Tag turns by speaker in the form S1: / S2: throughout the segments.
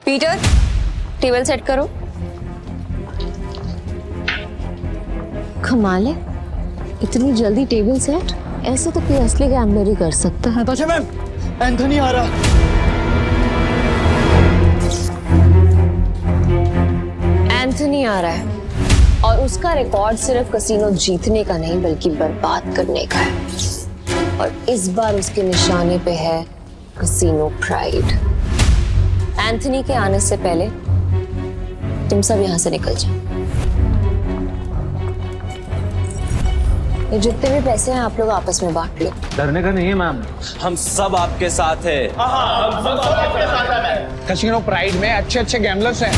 S1: Peter, table set करो। कमाल है, इतनी जल्दी टेबल सेट? ऐसे तो कोई असली गैम्बलर ही कर सकता है।
S2: नताशा मैम, एंथनी आ रहा।
S1: एंथनी आ रहा है और उसका रिकॉर्ड सिर्फ कसीनो जीतने का नहीं बल्कि बर्बाद करने का है। और इस बार उसके निशाने पे है कसीनो प्राइड। एंथनी के आने से पहले तुम सब यहां से निकल जाओ। ये जितने भी पैसे हैं आप लोग आपस में बांट लो।
S3: डरने का नहीं है मैम,
S4: हम सब आपके साथ हैं।
S5: कसिनो प्राइड में अच्छे अच्छे गैम्बलर्स हैं।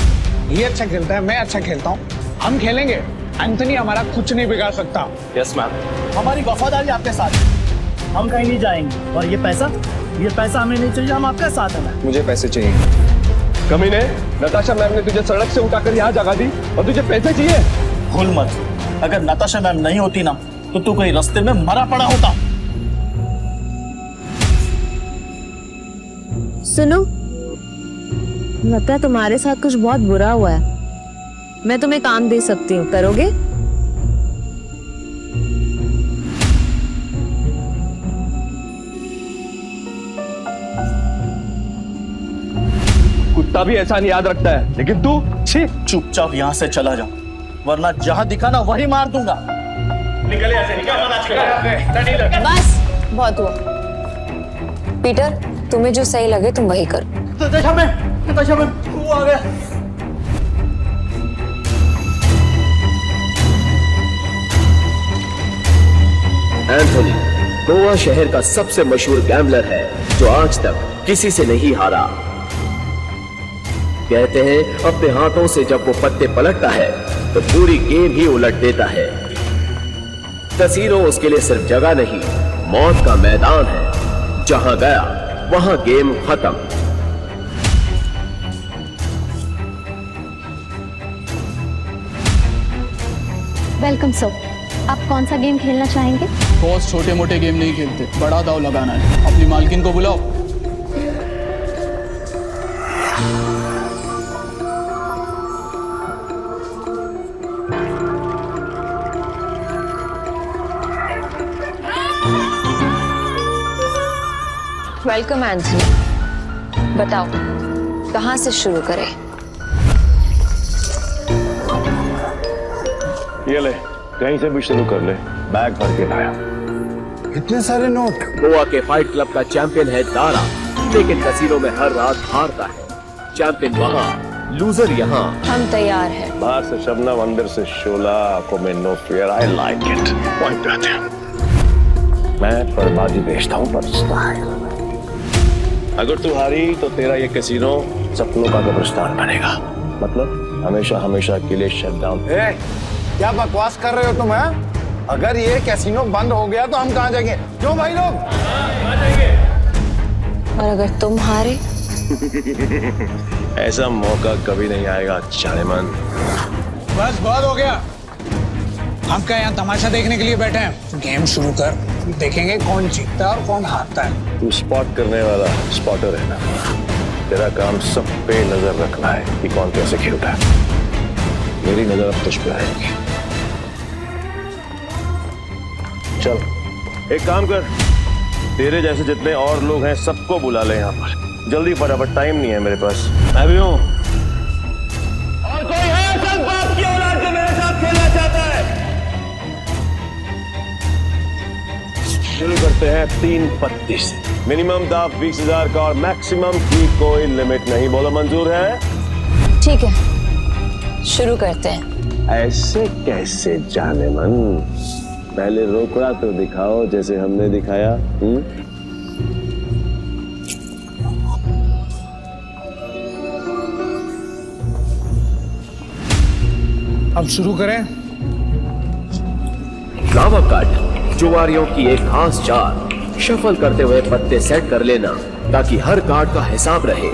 S5: ये अच्छा खेलता है, मैं अच्छा खेलता हूँ, हम खेलेंगे। एंथनी हमारा कुछ नहीं बिगाड़ सकता।
S4: Yes ma'am.
S2: हमारी वफादारी आपके साथ है, हम कहीं नहीं जाएंगे। और ये पैसा हमें नहीं चाहिए, हम आपके साथ हैं।
S6: मुझे पैसे चाहिए। कमीने, नताशा मैम ने तुझे सड़क से उठाकर यहाँ जगा दी और तुझे पैसे चाहिए?
S2: भूल मत, अगर नताशा मैम नहीं होती ना तो तू कहीं रास्ते में मरा पड़ा होता।
S1: सुनो, लगता है तुम्हारे साथ कुछ बहुत बुरा हुआ है। मैं तुम्हें काम दे सकती हूँ, करोगे?
S6: कुत्ता भी ऐसा नहीं याद रखता है, लेकिन तू छी।
S2: चुपचाप यहाँ से चला जा, वरना जहाँ दिखा ना वही मार दूंगा। निकल ऐसे, निकल।
S1: बस बहुत हुआ। पीटर, तुम्हें जो सही लगे तुम वही करो।
S2: नताशा मैम, वो आ गया।
S7: एंथनी गोवा शहर का सबसे मशहूर गैम्बलर है जो आज तक किसी से नहीं हारा। कहते हैं अपने हाथों से जब वो पत्ते पलटता है तो पूरी गेम ही उलट देता है। कसीनो उसके लिए सिर्फ जगह नहीं, मौत का मैदान है। जहां गया वहां गेम खत्म।
S8: वेलकम सर, आप कौन सा गेम खेलना चाहेंगे?
S9: बॉस छोटे मोटे गेम नहीं खेलते, बड़ा दाव लगाना है। अपनी मालकिन को बुलाओ।
S1: वेलकम एंथनी, बताओ कहां से शुरू करें?
S6: ये ले, कहीं से भी शुरू कर ले। बैग भर के लाया।
S5: इतने सारे नोट।
S7: गोवा के फाइट क्लब का चैंपियन है दारा, लेकिन कसीनो में हर रात हारता है। चैंपियन वहां, लूजर यहाँ।
S1: हम तैयार हैं।
S6: बाहर से शबनम, अंदर से शोला, आंखों में no fear. I like it. Point आते हैं। मैं बर्बादी बेचता हूँ पर स्टाइल। अगर तू हारी तो तेरा ये कैसीनो सपनों का कब्रिस्तान बनेगा। मतलब हमेशा हमेशा के लिए शट डाउन।
S5: क्या बकवास कर रहे हो तुम? अगर ये कैसीनो बंद हो गया तो हम कहाँ जाएंगे? क्यों भाई लोग?
S1: और अगर तुम हारे?
S6: ऐसा मौका कभी नहीं आएगा चालेमन।
S5: बस बहुत हो गया। हम क्या यहाँ तमाशा देखने के लिए बैठे हैं? गेम शुरू कर, देखेंगे कौन जीतता है और कौन हारता है।
S6: तू स्पॉट करने वाला स्पॉटर है ना? तेरा काम सब पे नजर रखना है कि कौन कैसे खेलता है। मेरी नजर अब तुझ पे आएगी। चल एक काम कर, तेरे जैसे जितने और लोग हैं सबको बुला ले यहाँ पर जल्दी, फटाफट। टाइम नहीं है मेरे पास। मैं भी हूँ। और कोई है सब बाप की औलाद जो मेरे साथ खेलना चाहता है? शुरू करते हैं 3 पत्ती से। मिनिमम दाव 20,000 का और मैक्सिमम की कोई लिमिट नहीं। बोलो मंजूर है?
S1: ठीक है, शुरू करते हैं।
S6: ऐसे कैसे जाने मन? पहले रोकड़ा तो दिखाओ जैसे हमने दिखाया।
S5: अब शुरू करें।
S7: फ्लावर कट, जुआरियों की एक खास चाल। शफल करते हुए पत्ते सेट कर लेना ताकि हर कार्ड का हिसाब रहे।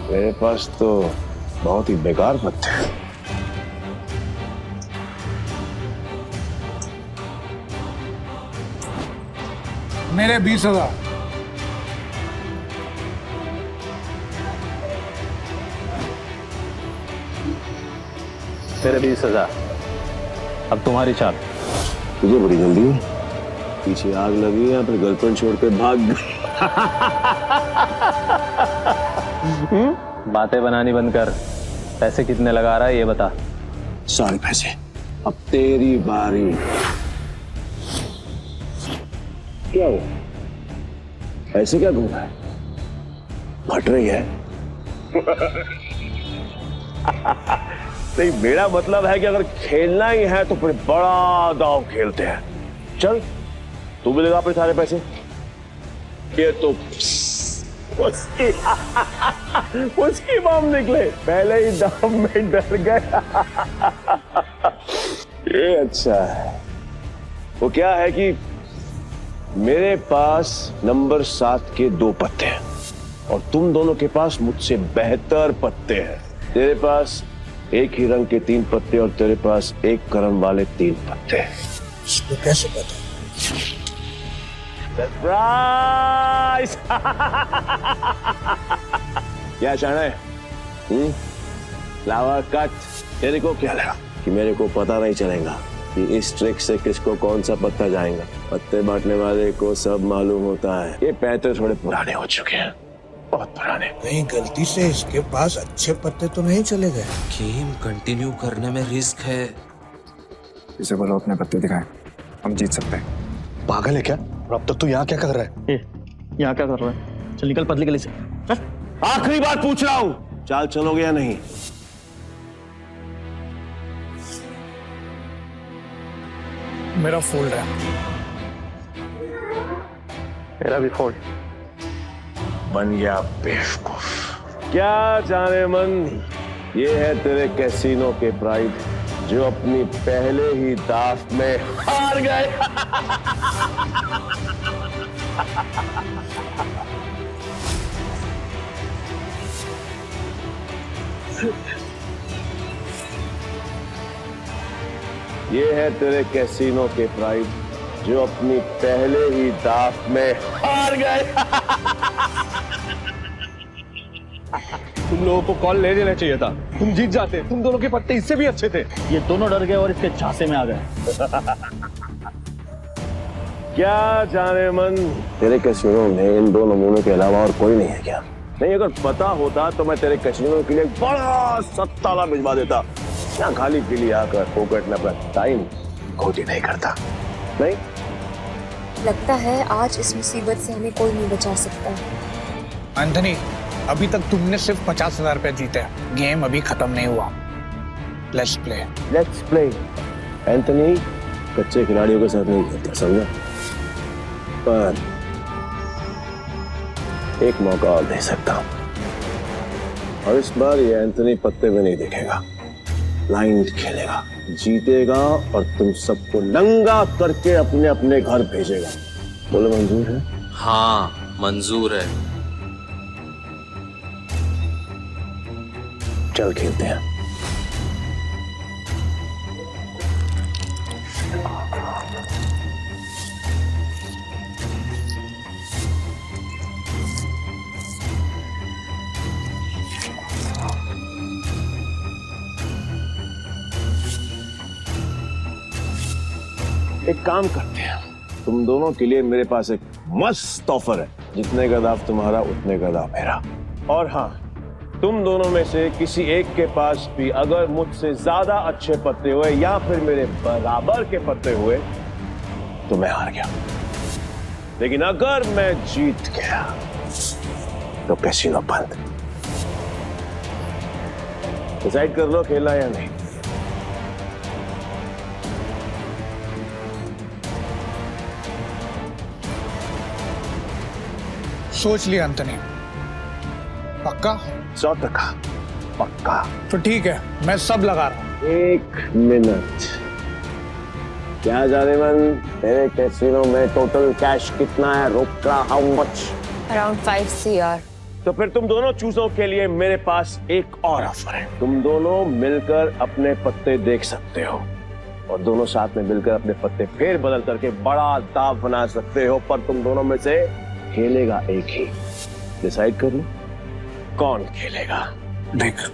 S6: मेरे पास तो बहुत ही बेकार पत्ते हैं।
S5: मेरे 20,000।
S2: तेरे 20,000। अब तुम्हारी चाल।
S6: तुझे बड़ी जल्दी है, पीछे आग लगी या फिर गर्लफ्रेंड छोड़ के भाग गई?
S2: बातें बनानी बंद कर। पैसे कितने लगा रहा है ये बता।
S6: सारे पैसे। अब तेरी बारी। क्या हुआ? ऐसे क्या घूम रहा है? फट रही है? नहीं, मेरा मतलब है कि अगर खेलना ही है तो फिर बड़ा दांव खेलते हैं। चल, तू भी लगा अपने सारे पैसे। ये तो उसकी बम निकले, पहले ही दाम में डर गया। ये अच्छा है। वो क्या है कि मेरे पास नंबर 7 के 2 पत्ते हैं और तुम दोनों के पास मुझसे बेहतर पत्ते हैं। तेरे पास एक ही रंग के 3 पत्ते और तेरे पास एक क्रम वाले 3 पत्ते।
S5: इसको कैसे पता?
S6: सरप्राइज! क्या चाहना है? Flower cut. तेरे को क्या लगा कि मेरे को पता नहीं चलेगा कि इस ट्रिक से किसको कौन सा पत्ता जाएगा? पत्ते बांटने वाले को सब मालूम होता है। ये पैसे थोड़े पुराने हो चुके हैं, बहुत पुराने।
S5: कहीं गलती से इसके पास अच्छे पत्ते तो नहीं चले गए?
S4: गेम कंटिन्यू करने में रिस्क है।
S3: इसे बोलो अपने पत्ते दिखाएं, हम जीत सकते हैं।
S2: पागल है क्या? और अब तक तू यहाँ क्या कर रहा है? यहाँ क्या कर रहा है? चल निकल पतली गली से।
S6: आखिरी बार पूछ रहा हूं, चाल चलोगे या नहीं?
S5: मेरा फोल्ड है।
S2: मेरा भी फोल्ड।
S6: बन गया बेवकूफ। क्या जाने मन, ये है तेरे कैसीनो के प्राइड जो अपनी पहले ही दाव में हार गए। ये है तेरे कैसीनो के प्राइड जो अपनी पहले ही दाव में हार गए।
S2: तुम लोगों को कॉल ले लेना चाहिए था, तुम जीत जाते। तुम दोनों के पत्ते इससे भी अच्छे थे। ये दोनों डर गए और इसके झांसे में आ गए।
S6: क्या जाने मन, तेरे कैसीनो में इन 2 नमूनों के अलावा और कोई नहीं है क्या? नहीं, अगर पता होता तो मैं तेरे कैसीनो के लिए एक बड़ा सत्ताला भिजवा देता। यहाँ खाली पीली आकर फोकट में अपना टाइम खोजी नहीं करता। नहीं
S10: लगता है आज इस मुसीबत से हमें कोई नहीं बचा सकता।
S5: एंथनी, अभी तक तुमने सिर्फ 50,000 रुपए जीते हैं। गेम अभी खत्म नहीं हुआ। Let's play.
S6: Let's play. Anthony कच्चे खिलाड़ियों के साथ नहीं खेलता, समझा? पर एक मौका और दे सकता हूं, और इस बार ये एंथनी पत्ते में नहीं दिखेगा, ब्लाइंड खेलेगा, जीतेगा और तुम सबको नंगा करके अपने अपने घर भेजेगा। बोलो मंजूर है?
S4: हाँ मंजूर है।
S6: चल खेलते हैं। एक काम करते हैं, तुम दोनों के लिए मेरे पास एक मस्त ऑफर है। जितने का दाव तुम्हारा उतने का दाव मेरा। और हाँ, तुम दोनों में से किसी एक के पास भी अगर मुझसे ज्यादा अच्छे पत्ते हुए या फिर मेरे बराबर के पत्ते हुए तो मैं हार गया। लेकिन अगर मैं जीत गया तो कैसीनो बंद। डिसाइड कर लो खेलना या नहीं।
S5: सोच लिया एंथनी? पक्का?
S6: 100% पक्का।
S5: तो ठीक है, मैं सब लगा रहा हूं।
S6: 1 मिनट। क्या जाने मन, तेरे कैसीनो में टोटल कैश कितना है? रोका हाउ मच?
S1: Around 5 CR।
S6: तो फिर तुम दोनों चूजों के लिए मेरे पास एक और ऑफर है। तुम दोनों मिलकर अपने पत्ते देख सकते हो और दोनों साथ में मिलकर अपने पत्ते फेर बदल करके बड़ा दाव बना सकते हो, पर तुम दोनों में से खेलेगा एक ही। डिसाइड कर लो कौन खेलेगा।
S5: देख,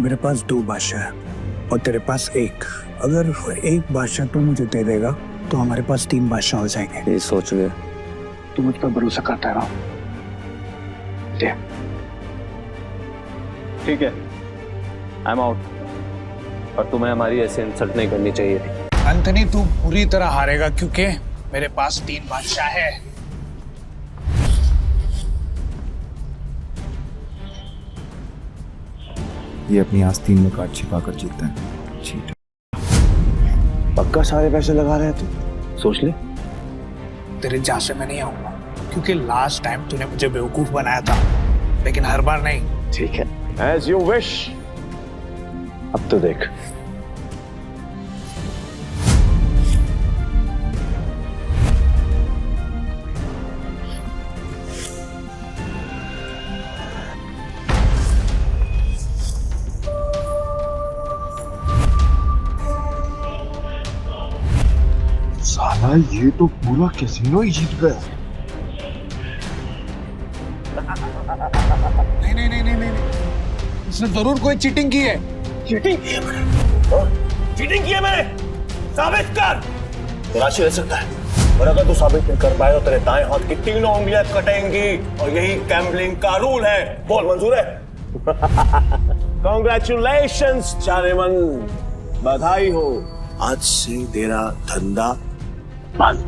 S5: मेरे पास 2 बादशाह है और तेरे पास 1। अगर एक बादशाह तू मुझे दे देगा तो हमारे पास 3 बादशाह हो जाएंगे।
S3: ये सोच ले।
S5: तू मुझ पर भरोसा करता रहा।
S2: ठीक है, आई एम आउट। और तुम्हें हमारी ऐसे इंसल्ट नहीं करनी चाहिए थी।
S5: एंथनी, तू पूरी तरह हारेगा क्योंकि मेरे पास 3 बादशाह है।
S3: ये अपनी आस्तीन में कार्ड छिपा कर जीतता है। चीट।
S6: पक्का सारे पैसे लगा रहे हैं तू? सोच ले।
S5: तेरे जहां से मैं नहीं आऊंगा क्योंकि लास्ट टाइम तूने मुझे बेवकूफ बनाया था, लेकिन हर बार नहीं।
S6: ठीक है, एज यू विश। अब तो देख।
S2: साला ये तो पूरा कैसीनो ही जीत गया।
S5: नहीं, इसने जरूर कोई चीटिंग की है।
S6: चीटिंग की है मैंने? चीटिंग की है मैंने? साबित कर। तो राशि रह सकता है, और अगर तू साबित नहीं कर पाए तो तेरे दाएं हाथ की 3 उंगलियां कटेंगी, और यही गैम्बलिंग का रूल है। बोल, मंजूर है? कांग्रेचुलेशंस जानेमन, बधाई हो। आज से तेरा धंधा बंद।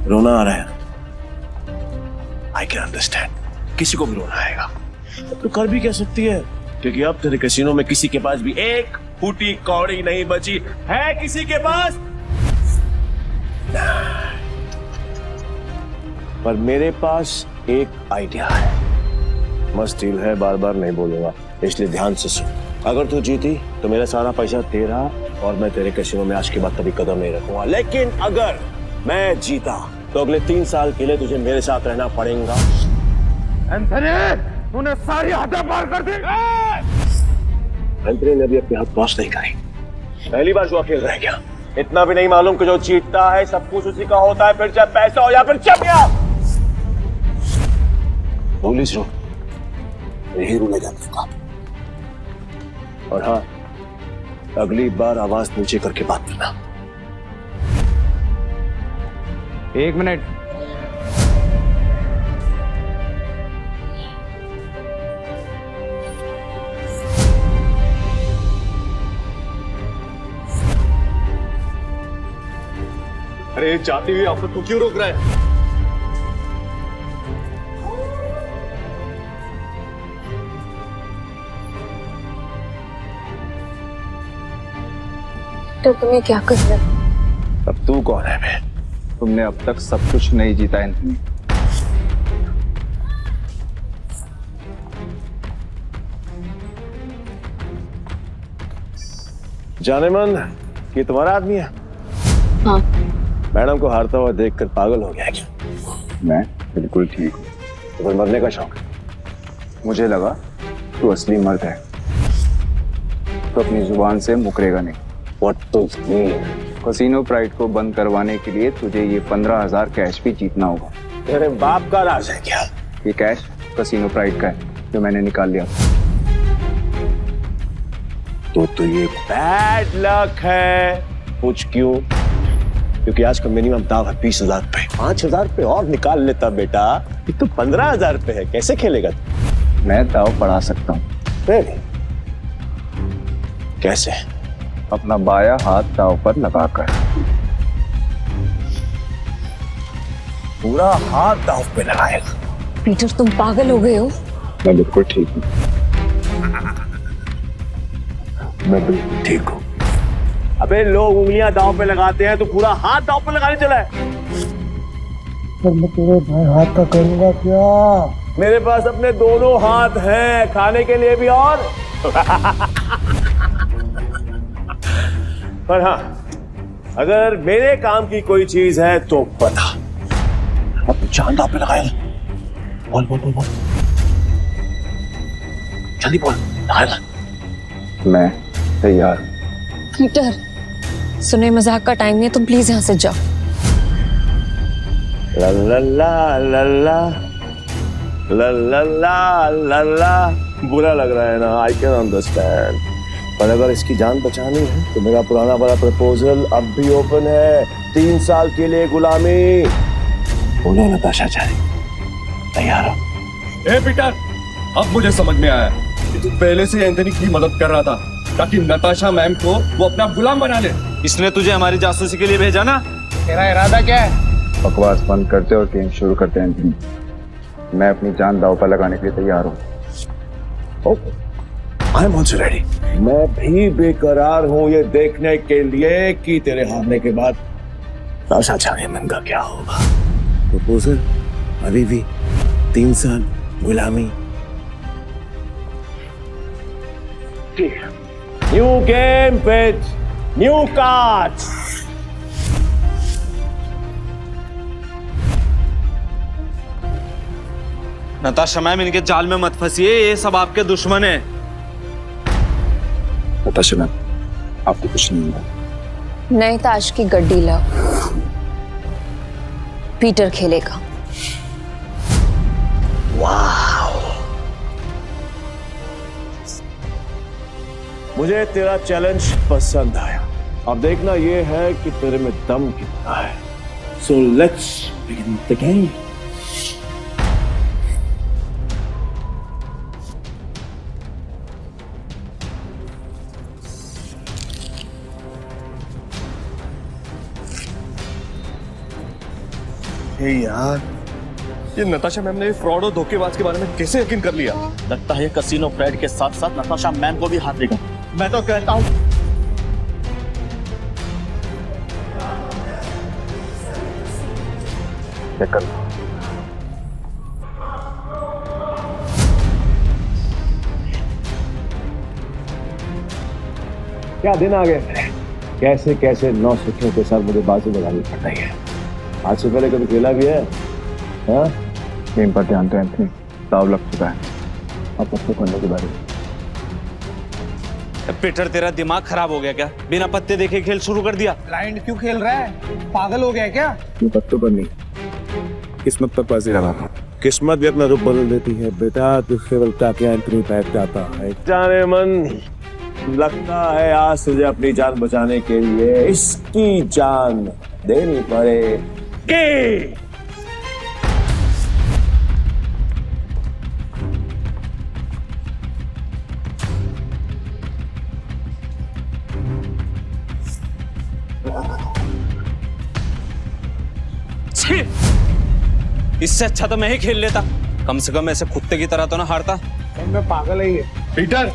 S6: रोना आ रहा है, आई कैन अंडरस्टैंड। किसी को भी रोना आएगा, तो कर भी कह सकती है, क्योंकि अब तेरे कैसीनो में किसी के पास भी एक फूटी कौड़ी नहीं बची है। किसी के पास? पर मेरे पास एक आइडिया है। मस्त डील है, बार बार नहीं बोलूंगा, इसलिए ध्यान से सुन। अगर तू जीती तो मेरा सारा पैसा तेरा, और मैं तेरे कैसीनो में आज के बाद कभी कदम नहीं रखूंगा। लेकिन अगर मैं जीता तो अगले 3 साल के लिए तुझे मेरे साथ रहना पड़ेगा। एंथनी, तूने सारी हदें पार कर दी। एंथनी ने अभी अपने हाथ क्रॉस नहीं करी। पहली बार जुआ खेल रहा है क्या? इतना भी नहीं मालूम कि जो जीतता है सब कुछ उसी का होता है, फिर चाहे पैसा हो या फिर चमिया। पुलिस रो यही रूल है का। और हाँ, अगली बार आवाज नीचे करके बात करना।
S3: 1 मिनट।
S2: अरे जाती हुई आफत को क्यों रोक रहा है?
S10: तो तुम्हें क्या करना?
S6: अब तू कौन है बे?
S3: तुमने अब तक सब कुछ नहीं जीता एंथनी।
S6: जानेमन, ये तुम्हारा आदमी है?
S10: हाँ।
S6: मैडम को हारता हुआ देखकर पागल हो गया क्या?
S3: मैं बिल्कुल ठीक हूँ।
S6: तो फिर मरने का शौक है?
S3: मुझे लगा तू असली मर्द है तो अपनी जुबान से मुकरेगा नहीं।
S6: What to mean?
S3: Casino pride को बंद करवाने के लिए तुझे ये 15,000 कैश भी जीतना होगा।
S6: तेरे बाप का राज है क्या?
S3: ये कैश कैसीनो प्राइड का है जो मैंने निकाल लिया।
S6: तो ये बैड लक है। पूछ क्यों? क्योंकि आज का मिनिमम दाव है 20,000 पे। 5,000 पे और निकाल लेता बेटा। ये तो 15,000 पे है, कैसे खेलेगा तू?
S3: मैं दाव बढ़ा सकता हूँ।
S6: कैसे?
S3: अपना बाया हाथ दाव पर लगाकर।
S6: पूरा हाथ दाव पे लगाएगा?
S1: पीटर, तुम पागल हो गए हो?
S3: मैं बिल्कुल ठीक हूँ।
S6: मैं बिल्कुल ठीक हूँ। अबे लोग उंगलियां दाव पे लगाते हैं, तो पूरा हाथ दाव पे लगाने चला है।
S5: पर मैं तेरे भाई हाथ का करूंगा क्या?
S6: मेरे पास अपने दोनों हाथ हैं, खाने के लिए भी और पर हाँ, अगर मेरे काम की कोई चीज है तो बता। अब जान दांव पे लगाया। बोल बोल बोल बोल, जल्दी बोल, लगाया।
S3: मैं तैयार।
S1: पीटर, सुने मजाक का टाइम नहीं है, तुम प्लीज यहाँ से जाओ।
S6: ला ला ला ला ला ला ला ला ला ला। बुरा लग रहा है ना, आई कैन अंडरस्टैंड, पर अगर इसकी जान बचानी है तो मेरा पुराना वाला प्रपोजल अब भी ओपन है। 3 साल के लिए गुलामी। बोलो नताशा चाहे, तैयार हो?
S2: ए पीटर, अब मुझे समझ में आया कि तू पहले से एंथनी की मदद कर रहा था ताकि नताशा मैम को वो अपना गुलाम बना ले।
S4: इसने तुझे हमारी जासूसी के लिए भेजा ना?
S5: तेरा इरादा क्या है?
S3: बकवास बंद करते और गेम शुरू करते हैं एंथनी। मैं अपनी जान दांव पर लगाने के लिए तैयार हूँ।
S6: I am also ready. मैं भी बेकरार हूँ ये देखने के लिए कि तेरे हारने के बाद नताशा चाहे मैम का क्या होगा। प्रपोजल अभी भी 3 साल गुलामी। New game with new cards.
S4: Natasha ma'am, इनके जाल में मत फंसिए, ये सब आपके दुश्मन है।
S3: नताशा मैम, आपको कुछ नहीं हुआ।
S1: नए ताश की गड्डी लाओ, पीटर खेलेगा।
S6: मुझे तेरा चैलेंज पसंद आया। अब देखना ये है कि तेरे में दम कितना है। So let's begin the game.
S2: यार, ये नताशा मैम ने फ्रॉड और धोखेबाज के बारे में कैसे यकीन कर लिया?
S11: लगता है कसिनो फ्रेड के साथ साथ नताशा मैम को भी हाथ देगा। मैं तो कहता हूँ
S6: क्या दिन आ गए। कैसे कैसे 9 सिक्कों के साथ मुझे बाजी लगानी पड़ रही है। आज से पहले कभी खेला भी है? हाँ?
S3: गेम पर ध्यान दो एंथनी, दाव लग चुका है। अब पत्ते करने के बारे में।
S4: पीटर, तेरा दिमाग खराब हो गया क्या? बिना पत्ते देखे खेल शुरू कर दिया।
S5: ब्लाइंड क्यों खेल रहा है? पागल हो गया क्या?
S3: ये पत्तों पर नहीं, किस्मत पर बाजी लगाता।
S6: किस्मत भी अपना रूप बदल देती है बेटा। तुझसे बलता क्या एंथनी बैठ जाता है। जाने मन, लगता है आज तुझे अपनी जान बचाने के लिए इसकी जान देनी पड़ेगी।
S4: इससे अच्छा तो मैं ही खेल लेता। कम से कम ऐसे कुत्ते की तरह तो ना हारता।
S5: मैं पागल है ये।
S2: पीटर,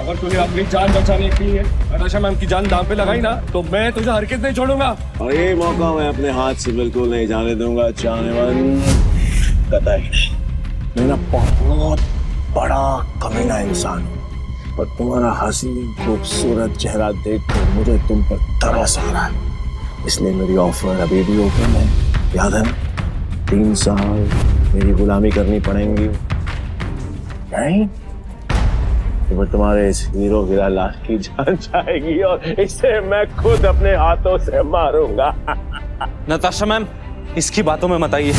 S2: अगर तूने अपनी जान बचाने के लिए नताशा मैम की जान दांव पे लगाई ना, तो मैं तुझे हरगिज़ नहीं छोड़ूंगा।
S6: और ये मौका मैं अपने हाथ से बिल्कुल नहीं जाने दूंगा। जाने मन, कतई नहीं। मैं ना बहुत बड़ा कमीना इंसान हूँ, पर तुम्हारा हसीन खूबसूरत चेहरा देखकर मुझे तुम पर तरस आ रहा है। इसलिए मेरी ऑफर अभी भी ओपन है। याद है, 3 साल मेरी गुलामी करनी पड़ेंगी। नहीं तो तुम्हारे इस हीरो हीरा लाश की जान जाएगी और इसे मैं खुद अपने हाथों से मारूंगा।
S4: नताशा मैम, इसकी बातों में मत आइए।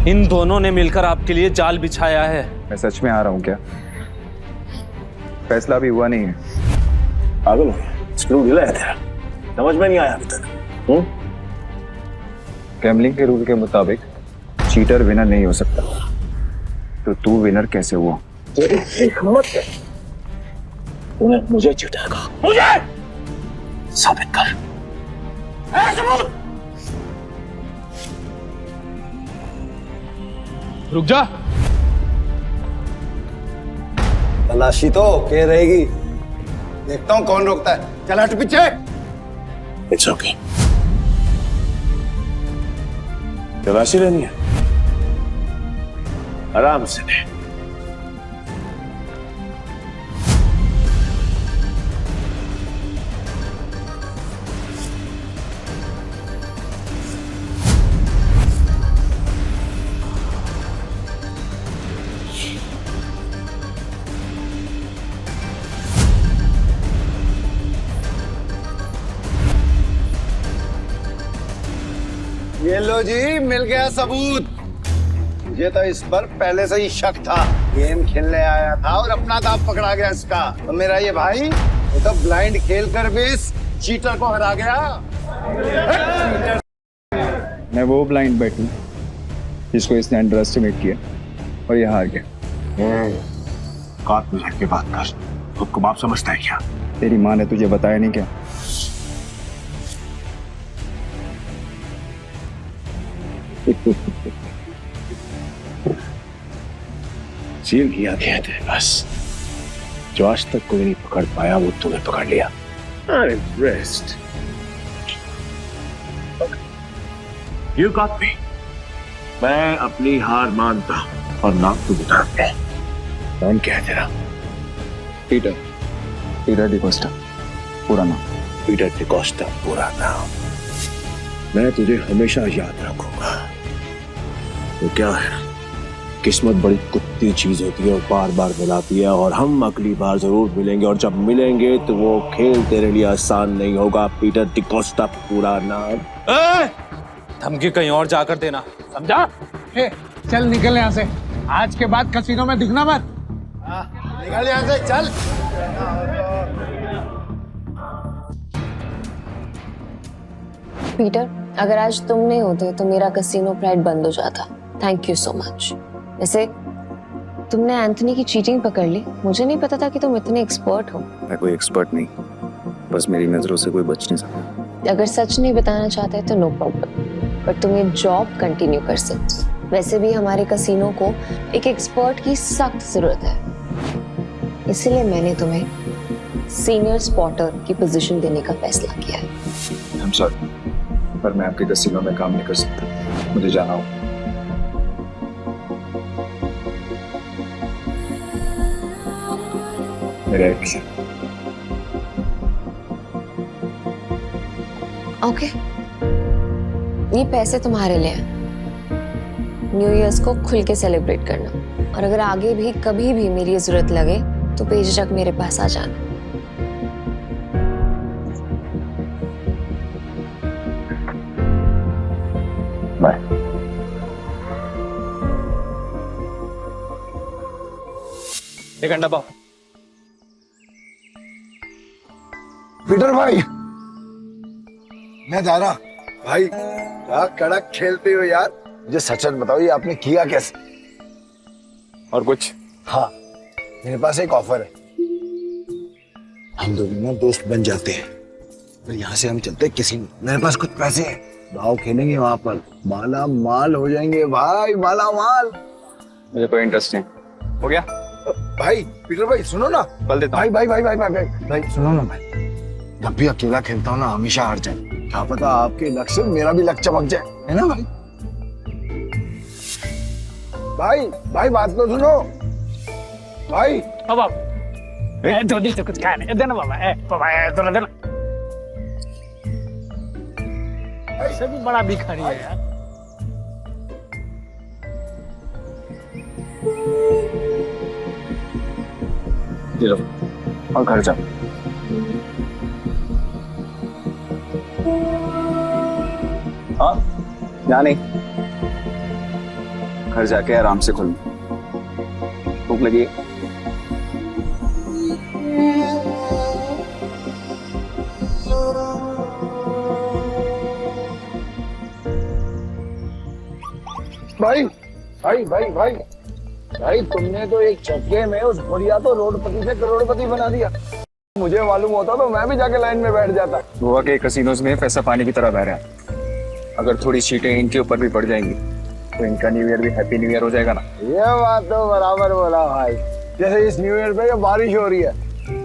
S4: इन दोनों ने मिलकर आपके लिए जाल बिछाया है।
S3: मैं सच में आ रहा हूँ क्या? फैसला भी हुआ नहीं है।
S6: पागल हो गया? स्क्रू ढीला है तेरा, समझ में नहीं आया अभी तक?
S3: गैम्बलिंग के रूल के मुताबिक चीटर विनर नहीं हो सकता, तो तू विनर कैसे हुआ?
S6: तेरी हिम्मत है, तूने मुझे जिताएगा। मुझे साबित कर।
S2: रुक जा।
S12: तलाशी तो के रहेगी, देखता हूँ कौन रोकता है। चल हट पीछे।
S6: It's okay. तलाशी लेनी है, आराम से ले।
S12: ये लो जी, मिल गया सबूत। मुझे तो इस पर पहले से ही शक था। गेम खेलने आया था और अपना दांव पकड़ा गया इसका। तो मेरा ये भाई वो तो ब्लाइंड खेल कर भी इस चीटर को हरा गया।
S3: मैं वो ब्लाइंड बैट हूँ जिसको इसने अंडर एस्टिमेट किया और ये हार गया।
S6: काट में झटके बात कर। खुद को बाप समझता है क्या?
S3: तेरी माँ ने तुझे बताया नहीं क्या?
S6: सील किया गया थे बस। जो आज तक कोई नहीं पकड़ पाया वो तूने पकड़ लिया। I'm impressed. You got me. मैं अपनी हार मानता हूं और नाम तू बता दे। नाम क्या है तेरा?
S3: पीटर डिकोस्टा, पूरा नाम।
S6: पीटर डिकोस्टा पूरा नाम। मैं तुझे हमेशा याद रखूंगा। तो क्या है, किस्मत बड़ी कुत्ती चीज होती है और बार बार मिलाती है, और हम अगली बार जरूर मिलेंगे, और जब मिलेंगे तो वो खेल तेरे लिए आसान नहीं होगा। पीटर डिकोस्टा पूरा नाम।
S4: धमकी कहीं और जाकर देना, समझा?
S5: चल निकल यहाँ से। आज के बाद कसीनो में दिखना मत।
S12: निकल यहाँ से, चल।
S1: पीटर, अगर आज तुम नहीं होते तो मेरा कसीनो प्राइड बंद हो जाता। Thank you so much. वैसे तुमने एंथनी की चीटिंग पकड़ ली। मुझे नहीं पता था कि तुम इतने एक्सपर्ट हो।
S3: मैं कोई एक्सपर्ट नहीं, बस मेरी नजरों से कोई बच नहीं सकता।
S1: अगर सच नहीं बताना चाहते तो नो प्रॉब्लम, पर तुम ये जॉब कंटिन्यू कर सकते। वैसे भी हमारे कसीनो को एक एक्सपर्ट की सख्त जरूरत है, इसीलिए मैंने तुम्हें सीनियर स्पॉटर की पोजीशन देने का फैसला किया है।
S3: I'm sorry, पर मैं आपके कसीनो में काम नहीं कर सकता। मुझे जाना होगा। मेरे
S1: ओके, ये पैसे तुम्हारे लिए हैं। न्यू ईयर्स को खुल के सेलिब्रेट करना, और अगर आगे भी कभी भी मेरी जरूरत लगे तो बेझिझक मेरे पास आ जाना।
S3: बाय।
S4: एक घंटा पाओ।
S12: पीटर भाई, मैं जा रहा। भाई क्या कड़क खेलते हो यार। मुझे सच सच बताओ, ये आपने किया कैसे?
S3: और कुछ?
S12: हाँ, मेरे पास एक ऑफर है। हम दोनों ना दोस्त बन जाते हैं, और यहाँ से हम चलते हैं किसी में। मेरे पास कुछ पैसे हैं, दाव खेलेंगे वहां पर, माला माल हो जाएंगे भाई, माला माल।
S3: मुझे कोई इंटरेस्ट नहीं। हो गया?
S12: भाई पीटर भाई सुनो ना।
S3: बल देता
S12: भाई भाई भाई भाई भाई भाई भाई सुनो ना भाई। जब भी अकेला खेलता हूँ ना हमेशा हार जाए। क्या पता आपके लक से मेरा भी लक चमक जाए, है ना भाई? भाई भाई बात तो सुनो भाई।
S5: अब धोनी तो कुछ खाने देना बाबा, थोड़ा देना। ऐसे भी बड़ा भिखारी है यार।
S3: ये लो, और घर जाओ। हाँ, यहाँ नहीं, घर जाके आराम से खुल। भूख लगी है?
S12: भाई भाई भाई भाई भाई तुमने तो एक झटके में उस बुढ़िया तो रोडपति से करोड़पति बना दिया। मुझे मालूम होता तो मैं भी जाके लाइन में बैठ जाता।
S3: गोवा के कसिनोज में पैसा पानी की तरह बह रहा है। अगर थोड़ी सीटें इनके ऊपर भी पड़ जाएंगी तो इनका न्यू ईयर भी हैप्पी न्यू ईयर हो जाएगा ना।
S12: ये बात तो बराबर बोला भाई। जैसे इस न्यू ईयर पे बारिश हो रही है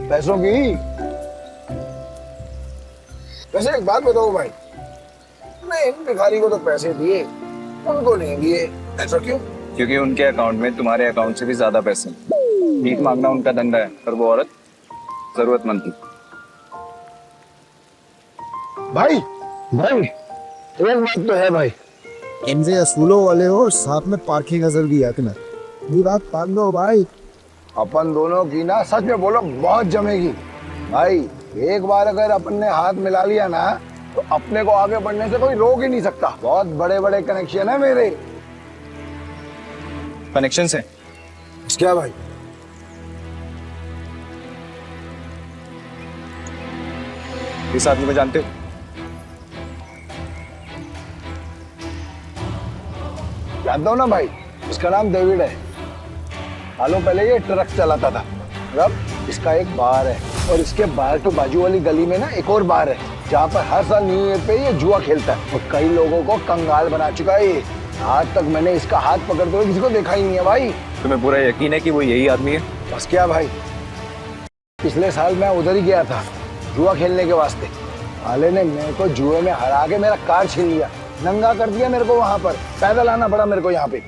S12: पैसों की। वैसे एक बात बताओ भाई, मैं इन भिखारी को तो पैसे दिए, उनको नहीं दिए, ऐसा क्यों?
S3: क्योंकि उनके अकाउंट में तुम्हारे अकाउंट से भी ज्यादा पैसे। भीख मांगना उनका धंधा है, पर वो औरत जरूरतमंद थी।
S12: भाई भाई एक बात तो है भाई, इनसे असूलों वाले हो, साथ में पार्किंग नजर भी है तुम्हें। ये बात मान लो भाई, अपन दोनों की ना सच में बोलो बहुत जमेगी भाई। एक बार अगर अपन ने हाथ मिला लिया ना तो अपने को आगे बढ़ने से कोई रोक ही नहीं सकता। बहुत बड़े बड़े कनेक्शन है मेरे।
S3: कनेक्शन से
S12: क्या भाई?
S3: इस आदमी को जानते हो?
S12: जानता हूँ ना भाई, उसका नाम डेविड है। सालों पहले ये ट्रक चलाता था। अब इसका एक बार है और इसके बाहर तो बाजू वाली गली में ना एक और बार है जहाँ पर हर साल न्यू ईयर पे ये जुआ खेलता है और कई लोगों को कंगाल बना चुका है ये। आज तक मैंने इसका हाथ पकड़ते हुए किसी को देखा ही नहीं है भाई।
S3: तुम्हें पूरा यकीन है कि वो यही आदमी है?
S12: बस क्या भाई, पिछले साल मैं उधर ही गया था जुआ खेलने के वास्ते। साले ने मेरे को जुए में हरा के मेरा कार छीन लिया, नंगा कर दिया मेरे को। वहां पर पैदल आना पड़ा मेरे को यहाँ पे।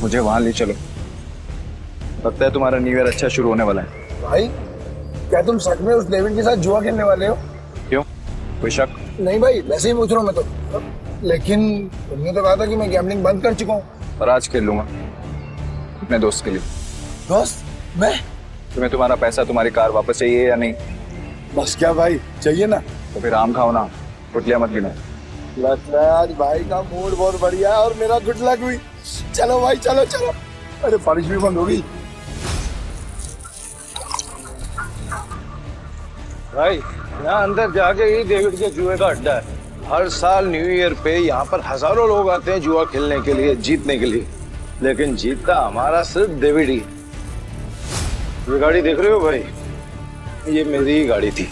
S3: मुझे वहां ले चलो, लगता है तुम्हारा न्यू ईयर अच्छा शुरू होने वाला है।
S12: भाई क्या तुम सच में उस डेविड के साथ जुआ खेलने वाले हो?
S3: क्यों, कोई शक?
S12: नहीं भाई, वैसे ही पूछ रहा हूँ मैं तो। लेकिन तुमने तो कहा था कि मैं गैम्बलिंग बंद कर चुका हूँ।
S3: पर आज खेल लूंगा अपने दोस्त के लिए।
S12: दोस्त? मैं?
S3: तुम्हें तुम्हारा पैसा, तुम्हारी कार वापस चाहिए या नहीं?
S12: बस क्या भाई, चाहिए ना।
S3: तो फिर आम खाओ ना, गुटलियां मत गिनो।
S12: लगता है आज भाई का मूड बहुत बढ़िया है और मेरा गुड लक हुई। चलो भाई, चलो चलो। अरे बारिश भी बंद हो गई।
S6: भाई यहाँ अंदर जाके ही डेविड के जुए का अड्डा है। हर साल न्यू ईयर पे यहाँ पर हजारों लोग आते हैं जुआ खेलने के लिए, जीतने के लिए। लेकिन जीतता हमारा सिर्फ डेविड ही। ये गाड़ी देख रहे हो भाई, ये मेरी ही गाड़ी थी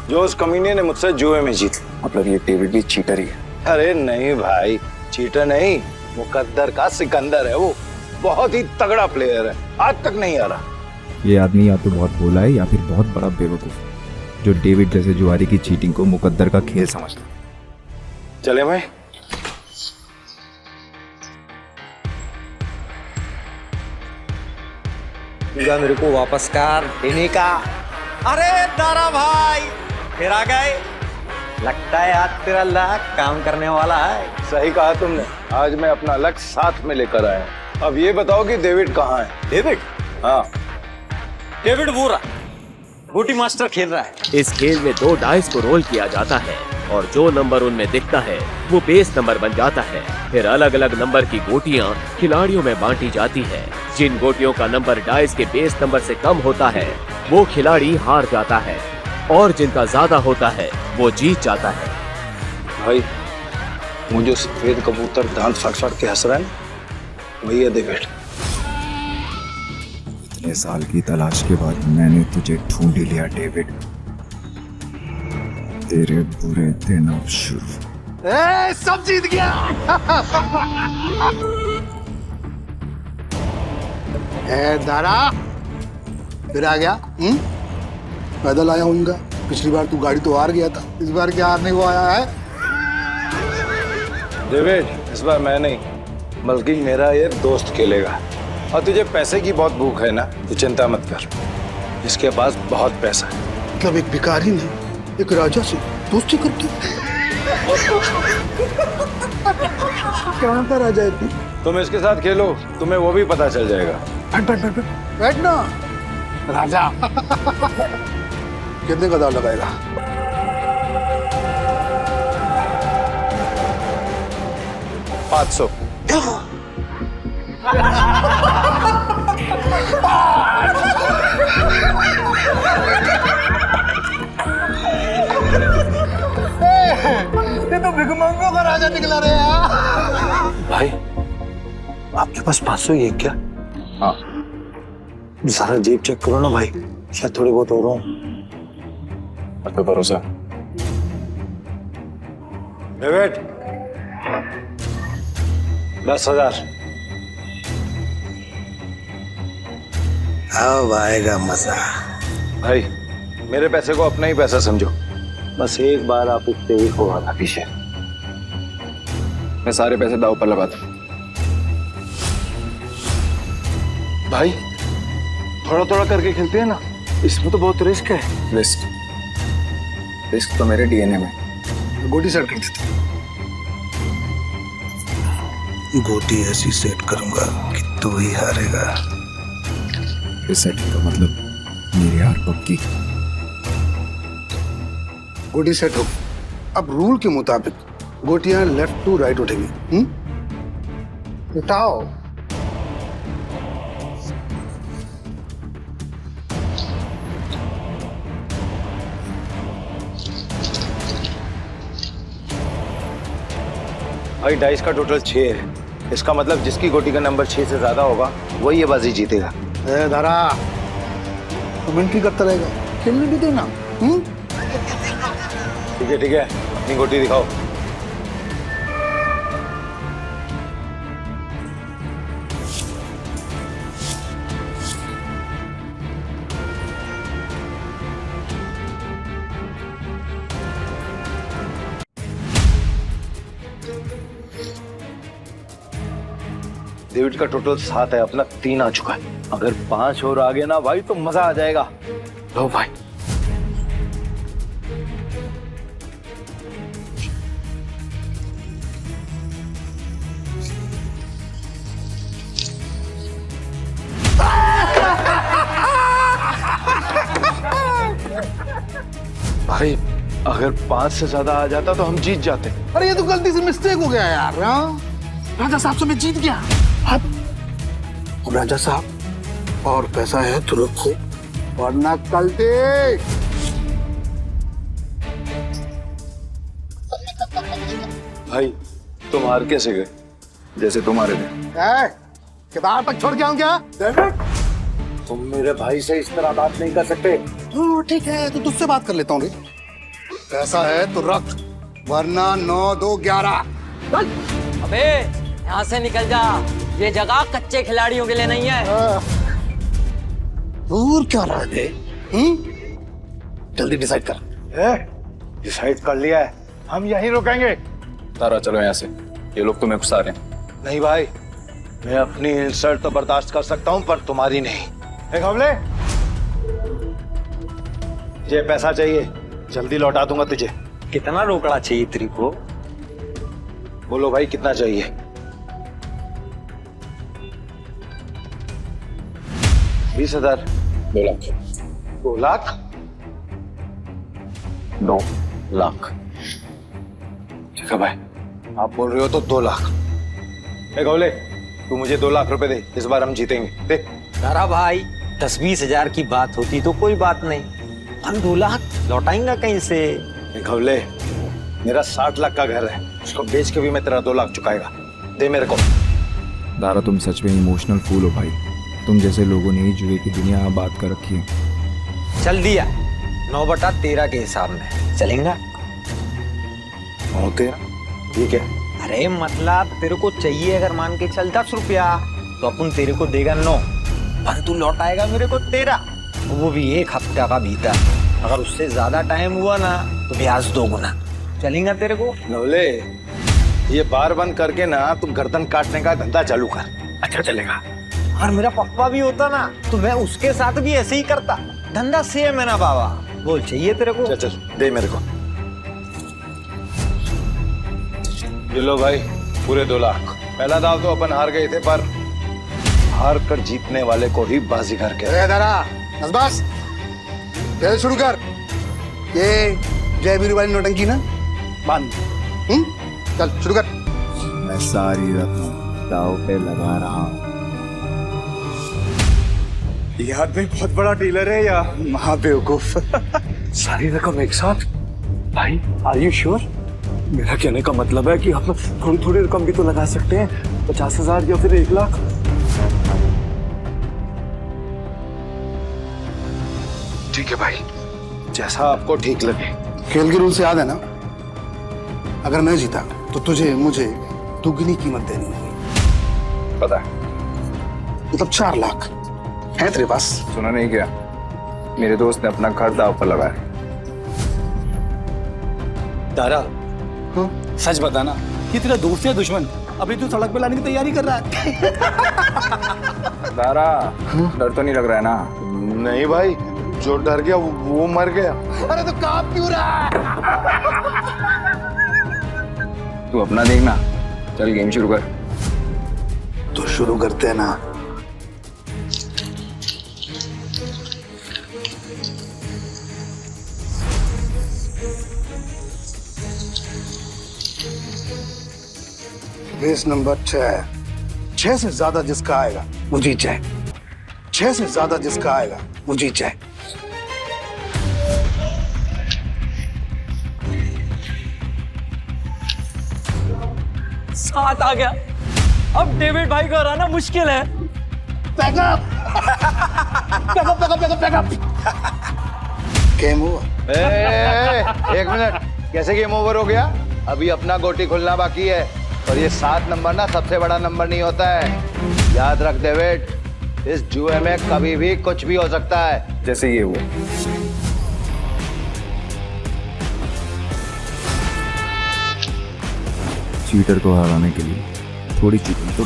S6: जो उस कमीने ने मुझसे जुए में जीती।
S3: मतलब ये डेविड भी चीटर ही है?
S6: अरे नहीं भाई, चीटर नहीं, मुकद्दर का सिकंदर है वो। बहुत ही तगड़ा प्लेयर है, आज तक नहीं आ रहा।
S13: ये आदमी या तो बहुत भोला है या फिर बहुत बड़ा बेवकूफ जो डेविड जैसे जुआरी की चीटिंग को मुकद्दर का खेल समझता है।
S6: चले भाई।
S11: मेरे को वापस कर देने का। अरे दारा भाई फिर आ गए। लगता है आज तेरा लक काम करने वाला है।
S6: सही कहा तुमने, आज मैं अपना लक्ष्य साथ में लेकर आया। अब ये बताओ कि डेविड कहाँ है?
S11: डेविड?
S6: हाँ,
S11: डेविड वो रहा, बूटी मास्टर खेल रहा है।
S7: इस खेल में 2 डाइस को रोल किया जाता है और जो नंबर उनमें दिखता है वो बेस नंबर बन जाता है। फिर अलग अलग नंबर की गोटियां खिलाड़ियों में बांटी जाती है। जिन गोटियों का नंबर डाइस के बेस नंबर से कम होता है वो खिलाड़ी हार जाता है और जिनका ज्यादा होता है वो जीत जाता है।
S6: भाई वो जो सफेद कबूतर दांत फाड़ फाड़ के हंस रहा है वही है डेविड।
S13: इतने साल की तलाश के बाद मैंने तुझे ढूंढ ही लिया डेविड। तेरे बुरे दिन अब शुरू।
S12: सब जीत गया। दारा फिर आ गया। पैदल आया हूँगा। पिछली बार तू गाड़ी तो हार गया था, इस बार क्या हारने को आया है?
S6: डेविड इस बार मैं नहीं बल्कि मेरा ये दोस्त खेलेगा। और तुझे पैसे की बहुत भूख है ना, तो चिंता मत कर, इसके पास बहुत पैसा है।
S12: मतलब एक भिखारी ने एक राजा से दोस्ती कर दी। कहाँ का राजा है तू?
S6: तुम इसके साथ खेलो, तुम्हें वो भी पता चल जाएगा।
S12: बैठ बैठ बैठ बैठ ना राजा। कितने का दाव लगाएगा?
S6: $500।
S12: ये तो भिखमंगों का राजा निकला रे यार।
S6: भाई आपके पास 500 ही है क्या?
S3: हाँ।
S6: सारा जेब चेक करो ना भाई, शायद थोड़े बहुत और हों।
S3: अब तो भरोसा।
S6: डेविड 10,000।
S12: अब आएगा मजा।
S6: भाई मेरे पैसे को अपना ही पैसा समझो, बस एक बार आप इससे ही हो आना पीछे।
S3: मैं सारे पैसे दाव पर लगाता हूँ।
S6: भाई थोड़ा थोड़ा करके खेलते हैं ना, इसमें तो बहुत रिस्क है।
S3: रिस्क तो मेरे डीएनए में।
S12: गोटी सेट कर देता हूँ। गोटी ऐसी सेट करूंगा कि तू ही हारेगा।
S13: इस सेटिंग का मतलब मेरी हार पक्की।
S12: गोटी सेट हो, अब रूल के मुताबिक गोटियां लेफ्ट टू राइट उठेंगी। उठाओ। भाई डाइस का टोटल 6 है। इसका मतलब जिसकी गोटी का नंबर 6 से ज्यादा होगा वही ये बाजी जीतेगा। धारा कमेंट्री करता रहेगा, खेलने भी देना। ठीक है अपनी गोटी दिखाओ। डेविड का टोटल 7 है, अपना 3 आ चुका है। अगर 5 और आ गए ना भाई तो मजा आ जाएगा। लो भाई। भाई अगर 5 से ज्यादा आ जाता तो हम जीत जाते।
S5: अरे ये तो गलती से मिस्टेक हो गया यार। राजा साहब से मैं जीत गया। अब राजा साहब और पैसा है तो रखो वरना कल दे।
S12: भाई तुम हार कैसे गए?
S3: जैसे तुम्हारे थे।
S5: किताब तक छोड़ के आऊं क्या?
S12: तुम मेरे भाई से इस तरह बात नहीं कर सकते।
S5: ठीक है तो तुझसे बात कर लेता हूँ। पैसा है तो रख वरना 9, 2, 11।
S14: अबे यहाँ से निकल जा, ये जगह कच्चे खिलाड़ियों के लिए नहीं है।
S5: दूर क्या रहा है? जल्दी डिसाइड कर।
S12: डिसाइड कर लिया है, हम यहीं रुकेंगे।
S3: तारा चलो यहाँ से, ये लोग तुम्हें घुसा रहे हैं।
S12: नहीं भाई, मैं अपनी इंसल्ट तो बर्दाश्त कर सकता हूँ पर तुम्हारी नहीं। एक हमले, ये पैसा चाहिए, जल्दी लौटा दूंगा तुझे।
S11: कितना रोकड़ा चाहिए तेरे को?
S12: बोलो भाई कितना चाहिए? 20,000।
S3: 2 लाख।
S12: 2 लाख?
S3: 2 लाख।
S12: ठीक है भाई, आप बोल रहे हो तो 2 लाख। एक हमले, तू मुझे 2 लाख रुपए दे, इस बार हम जीतेंगे। दे।
S11: तारा भाई 10-20 हजार की बात होती तो कोई बात नहीं, हम 2 लाख लौटाएंगे कहीं से?
S12: घवले, मेरा 60 लाख का घर है, उसको बेच के भी मैं तेरा 2 लाख चुकाएगा। दे मेरे को।
S13: दारा तुम सच में इमोशनल फूल हो भाई। तुम जैसे लोगों ने ही जुए की दुनिया आबाद कर रखी है।
S11: चल दिया 9/13 के हिसाब में चलेगा।
S12: 9/13 ठीक है।
S11: अरे मतलब तेरे को चाहिए अगर मान के चल 10 रुपया तो अपन तेरे को देगा 9, पर तू लौटाएगा मेरे को 13, वो भी 1 हफ्ता का भीतर। अगर उससे ज्यादा टाइम हुआ ना तो ब्याज 2 गुना। चलेगा तेरे को?
S12: नवले, ये बार बंद करके ना तुम गर्दन काटने का धंधा चालू कर। अच्छा चलेगा।
S11: और मेरा पप्पा भी होता ना तो मैं उसके साथ भी ऐसे ही करता। धंधा सेम है ना बाबा। बोल चाहिए तेरे को?
S12: चल दे मेरे को। ये लो भाई, पूरे 2 लाख। पहला दाव तो अपन हार गए थे, पर हार कर जीतने वाले को ही बाजीगर कहते।
S5: बस खेल शुरू कर। ये जय वीरू वाली नौटंकी ना बंद। चल शुरू कर।
S13: मैं सारी रकम दाव पे लगा रहा हूँ।
S12: ये आदमी बहुत बड़ा डीलर है या महाबेवकूफ? सारी रकम एक साथ? भाई आर यू श्योर? मेरा कहने का मतलब है कि आप थोड़ी थोड़ी रकम भी तो लगा सकते हैं। 50,000 या फिर 1 लाख। ठीक है भाई, जैसा आपको ठीक लगे।
S5: खेल के रूल से याद है ना, अगर मैं जीता तो तुझे मुझे दुगनी कीमत देनी होगी।
S3: पता है।
S5: मतलब 4 लाख है तेरे पास?
S3: सुना नहीं क्या? मेरे दोस्त ने अपना घर दाव पर लगाया।
S9: तारा, सच बताना, ये तेरा दोस्त या दुश्मन? अभी तू सड़क पे लाने की तैयारी कर रहा है।
S3: तारा, डर तो नहीं लग रहा है ना?
S12: नहीं भाई, जो डर गया वो मर गया।
S5: अरे तो कांप क्यों रहा है?
S3: तू अपना देखना। चल गेम शुरू कर।
S5: तो शुरू करते हैं ना। बेस नंबर 6 है। 6 से ज्यादा जिसका आएगा वो जीत जाए। 6 से ज्यादा जिसका आएगा वो जीत जाए।
S14: सात आ गया। अब डेविड भाई को हराना मुश्किल है।
S5: Backup backup backup backup backup. Game over.
S12: एक मिनट, कैसे गेम ओवर हो गया? अभी अपना गोटी खुलना बाकी है। और ये 7 नंबर ना सबसे बड़ा नंबर नहीं होता है, याद रख डेविड। इस जुए में कभी भी कुछ भी हो सकता है।
S3: जैसे ये हुआ।
S13: चीटर को हराने के लिए थोड़ी चीटिंग तो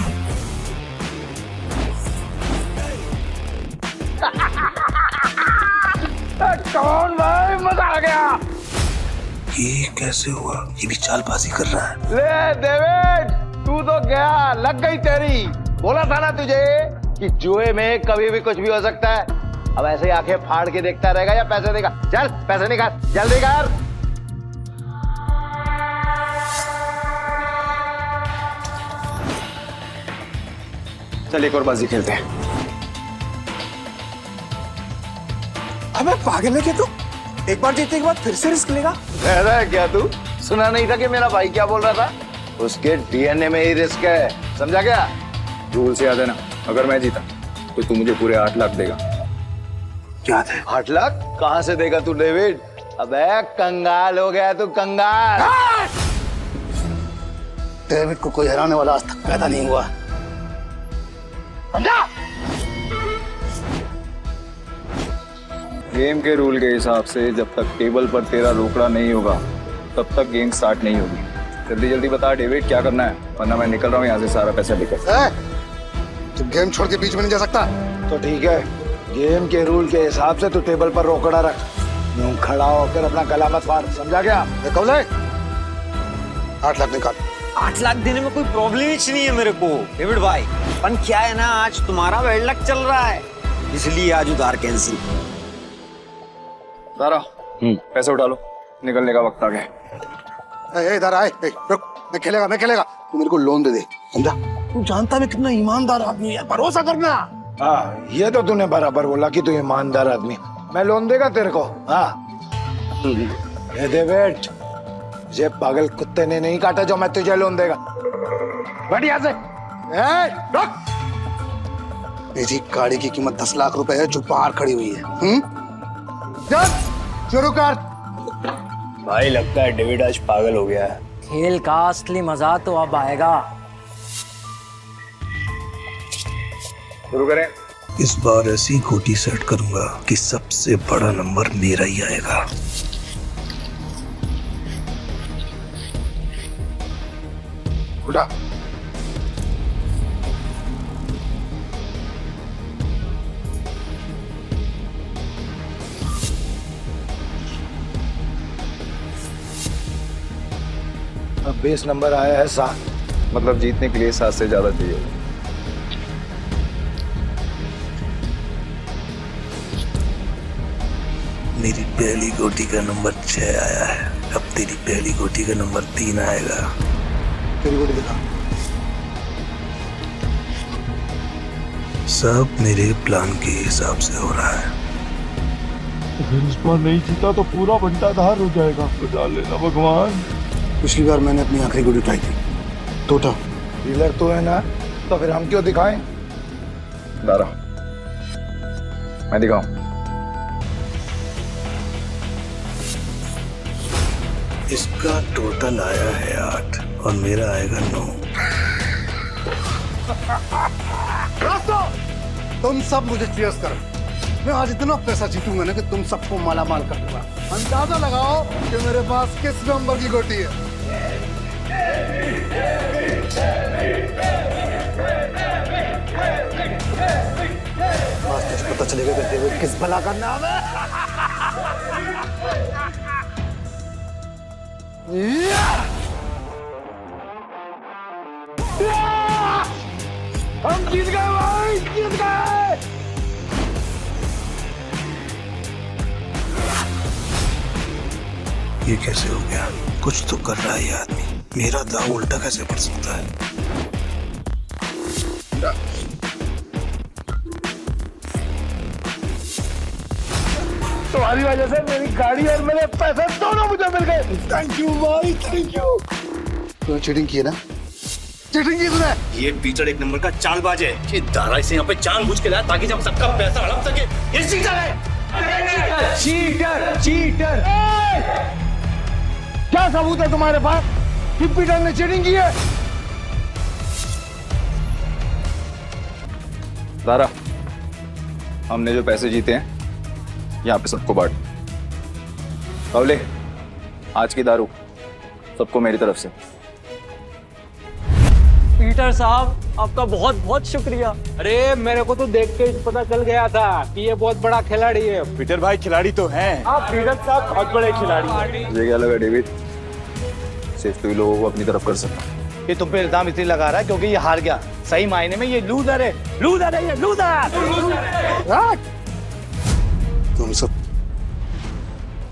S12: कौन भाई, मजा आ गया।
S5: ये कैसे हुआ? ये भी चालबाजी कर रहा है।
S12: ले डेविड, तू तो गया, लग गई तेरी। बोला था ना तुझे कि जुए में कभी भी कुछ भी हो सकता है। अब ऐसे ही आंखें फाड़ के देखता रहेगा या पैसे देगा? चल पैसे निकाल, जल्दी कर।
S3: चल एक और बाजी खेलते हैं।
S5: अबे पागल है क्या तू? एक बार जीतने के बाद फिर से रिस्क लेगा?
S12: रहा है क्या तू? सुना नहीं था कि मेरा भाई क्या बोल रहा था? उसके डीएनए में ही रिस्क है, समझा क्या?
S3: रूल से याद है ना, अगर मैं जीता तो तू मुझे पूरे 8 लाख देगा।
S5: याद है।
S12: 8 लाख कहाँ से देगा तू डेविड? अबे कंगाल हो गया तू, कंगाल।
S5: डेविड को कोई हराने वाला आज तक पैदा नहीं हुआ। समझा?
S3: गेम के रूल के हिसाब से जब तक टेबल पर तेरा रोकड़ा नहीं होगा तब तक गेम स्टार्ट नहीं होगी। जल्दी जल्दी बता डेविड, क्या करना है, वरना मैं निकल रहा हूँ यहाँ से सारा पैसा लेकर।
S5: तू गेम छोड़ के बीच में नहीं जा सकता।
S12: तो ठीक है, गेम के रूल के हिसाब से तू टेबल पर रोकड़ा रख। यूं खड़ा होकर अपना गला मत फाड़, समझा क्या?
S5: कौले 8 लाख निकाल।
S11: 8 लाख देने में कोई प्रॉब्लम ही नहीं है मेरे को डेविड भाई। पर क्या है ना, आज तुम्हारा बैड लक चल रहा है, इसलिए आज उधार कैंसिल।
S3: सारा पैसे उठा लो, निकलने का वक्त आ गया।
S5: इधर आए। रुक, मैं खेलेगा। तू मेरे को लोन दे दे, समझा? तू जानता मैं कितना ईमानदार आदमी है, भरोसा करना।
S12: हाँ, ये तो तूने बराबर बोला कि तू ईमानदार आदमी। मैं लोन देगा तेरे को? हाँ ये डेविड, ये पागल कुत्ते ने नहीं काटा जो मैं तुझे लोन देगा। बढ़िया से
S5: मेरी गाड़ी की कीमत 10 लाख रुपए है जो बाहर खड़ी हुई है। चल शुरू कर।
S7: भाई लगता है डेविड आज पागल हो गया है।
S14: खेल का असली मजा तो अब आएगा।
S3: शुरू करें।
S5: इस बार ऐसी गोटी सेट करूंगा कि सबसे बड़ा नंबर मेरा ही आएगा। उठा।
S12: अब बेस नंबर आया है 7।
S3: मतलब जीतने के लिए 7 से ज्यादा चाहिए।
S5: मेरी पहली गोटी का नंबर 6 आया है। अब तेरी पहली गोटी का नंबर 3 आएगा। तेरी गोटी दिखा। सब मेरे प्लान के हिसाब से हो रहा है।
S2: अगर इस बार नहीं जीता तो पूरा बंटाधार हो जाएगा। बचा लेना भगवान।
S5: पिछली बार मैंने अपनी आखिरी गोटी उठाई थी। टोटा
S12: डीलर तो है ना, तो फिर हम क्यों दिखाएं?
S3: दारा, मैं दिखाऊं?
S5: इसका टोटल आया है 8 और मेरा आएगा 9। तुम सब मुझे चीयर्स करो। मैं आज इतना पैसा जीतूंगा ना कि तुम सबको मालामाल कर दूंगा। अंदाजा लगाओ कि मेरे पास किस नंबर की गोटी है। पता चलेगा कि डेविड किस भला का नाम है।
S12: हम जीत गए भाई, जीत गए।
S5: ये कैसे हो गया? कुछ तो कर रहा है ये आदमी। मेरा दाव उल्टा कैसे पड़ सकता है? तुम्हारी वजह से मेरी गाड़ी और मेरे पैसे दोनों मुझे मिल गए। थैंक यू भाई, थैंक यू। तूने चीटिंग की है ना? चीटिंग की तूने?
S9: ये पीटर एक नंबर का चालबाज है। ये दारा इसे यहाँ पे जानबूझ के लाया ताकि जब सबका पैसा हड़प सके। ये चीटर है।
S5: Cheater, cheater. क्या सबूत है तुम्हारे पास कि पीटर ने चीटिंग की है?
S3: दारा, हमने जो पैसे जीते हैं यहाँ पे सबको बांट। कवले, आज की दारू सबको मेरी तरफ से।
S14: पीटर साहब आपका बहुत बहुत शुक्रिया।
S2: अरे मेरे को तो देख के पता चल गया था कि ये बहुत बड़ा खिलाड़ी है।
S9: पीटर भाई खिलाड़ी तो हैं।
S2: आप पीटर साहब बहुत बड़े खिलाड़ी हैं।
S3: मुझे क्या लगा डेविड, सिर्फ तू ही लोगों को अपनी तरफ कर सकता।
S9: ये तुम पे इल्जाम इसलिए लगा रहा है क्योंकि ये हार गया। सही मायने में ये लूजर है। लूजर है ये, लूजर।
S5: तुम सब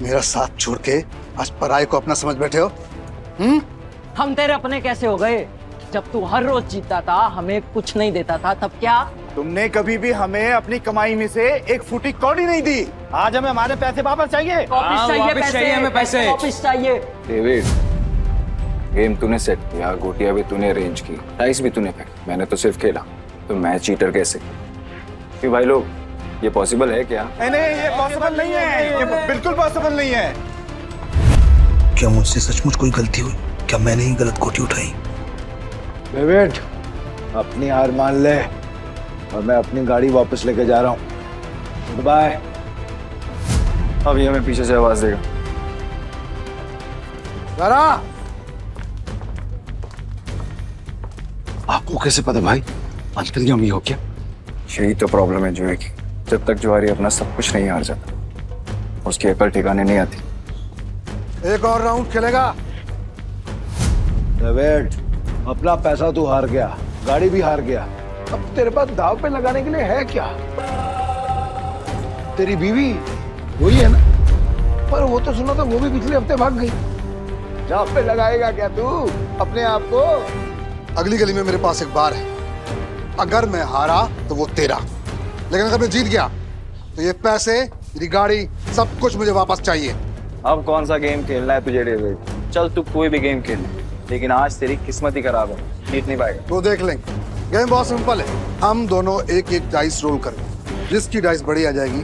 S5: मेरा साथ छोड़ के आज पराये को अपना समझ बैठे हो?
S14: हम तेरे अपने कैसे हो गए? जब तू हर रोज जीता था, हमें कुछ नहीं देता था, तब क्या?
S9: तुमने कभी भी हमें अपनी कमाई में से एक फुटी कौड़ी नहीं दी। आज हमें हमारे पैसे वापस चाहिए।
S14: वापस चाहिए हमें पैसे। वापस चाहिए।
S3: डेविड, गेम तूने सेट किया, गोटियां भी तूने अरेंज की, डाइस भी तूने फेंका, मैंने तो सिर्फ खेला। तो मैं चीटर कैसे? कि भाई लोग, ये पॉसिबल है क्या?
S9: नहीं, ये पॉसिबल नहीं है। ये बिल्कुल पॉसिबल नहीं है।
S12: क्या मुझसे सचमुच कोई गलती हुई? क्या मैंने ही गलत गोटी उठाई?
S5: डेविड, अपनी हार मान ले और मैं अपनी गाड़ी वापस लेके जा रहा हूँ। Goodbye.
S3: अब ये हमें पीछे से आवाज देगा।
S5: जरा आपको कैसे पता भाई? अंतर्यामी हो क्या?
S3: यही तो प्रॉब्लम है जुए की। जब तक जुआरी अपना सब कुछ नहीं हार जाता, उसकी अकल ठिकाने नहीं आती।
S5: एक और राउंड खेलेगा? डेविड, अपना पैसा तू हार गया, गाड़ी भी हार गया। अब तेरे पास दाव पे लगाने के लिए है क्या? तेरी बीवी वही है ना? पर वो तो सुना था वो भी पिछले हफ्ते भाग गई। दाव पे लगाएगा क्या तू अपने आप को? अगली गली में मेरे पास एक बार है। अगर मैं हारा तो वो तेरा, लेकिन अगर मैं जीत गया तो ये पैसे, मेरी गाड़ी, सब कुछ मुझे वापस चाहिए।
S3: अब कौन सा गेम खेलना है तुझे डेविड? चल तू कोई भी गेम खेल, लेकिन आज तेरी किस्मत ही खराब है, जीत नहीं पाएगा।
S5: वो देख लेंगे। गेम बहुत सिंपल है। हम दोनों एक एक डाइस रोल करेंगे, जिसकी डाइस बड़ी आ जाएगी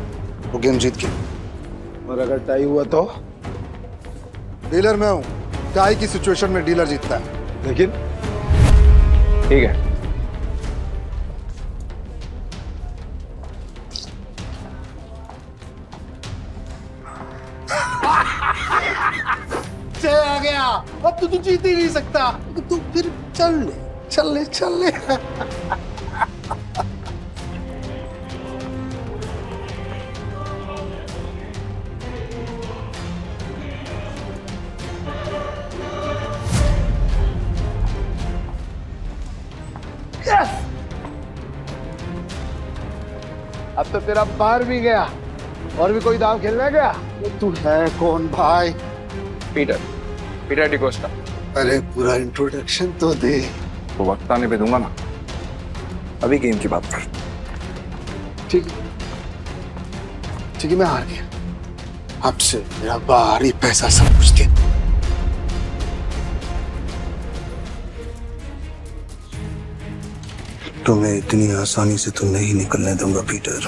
S5: वो गेम जीत के। और अगर टाई हुआ तो डीलर मैं हूँ। टाई की सिचुएशन में डीलर जीतता है। लेकिन
S3: ठीक है।
S5: आ गया। अब तो तू जीत ही नहीं सकता। तू फिर चल ले, चल ले, चल ले। अब तो तेरा पार भी गया। और भी कोई दाव खेलना है क्या? तू है कौन भाई?
S3: पीटर डिकोस्टा।
S5: अरे पूरा इंट्रोडक्शन तो दे।
S3: वो वक्त आने पे दूंगा ना, अभी गेम की बात कर।
S5: ठीक है, मैं हार गया। आपसे मेरा भारी पैसा सब कुछ दे। तुम्हें इतनी आसानी से तो नहीं निकलने दूंगा पीटर।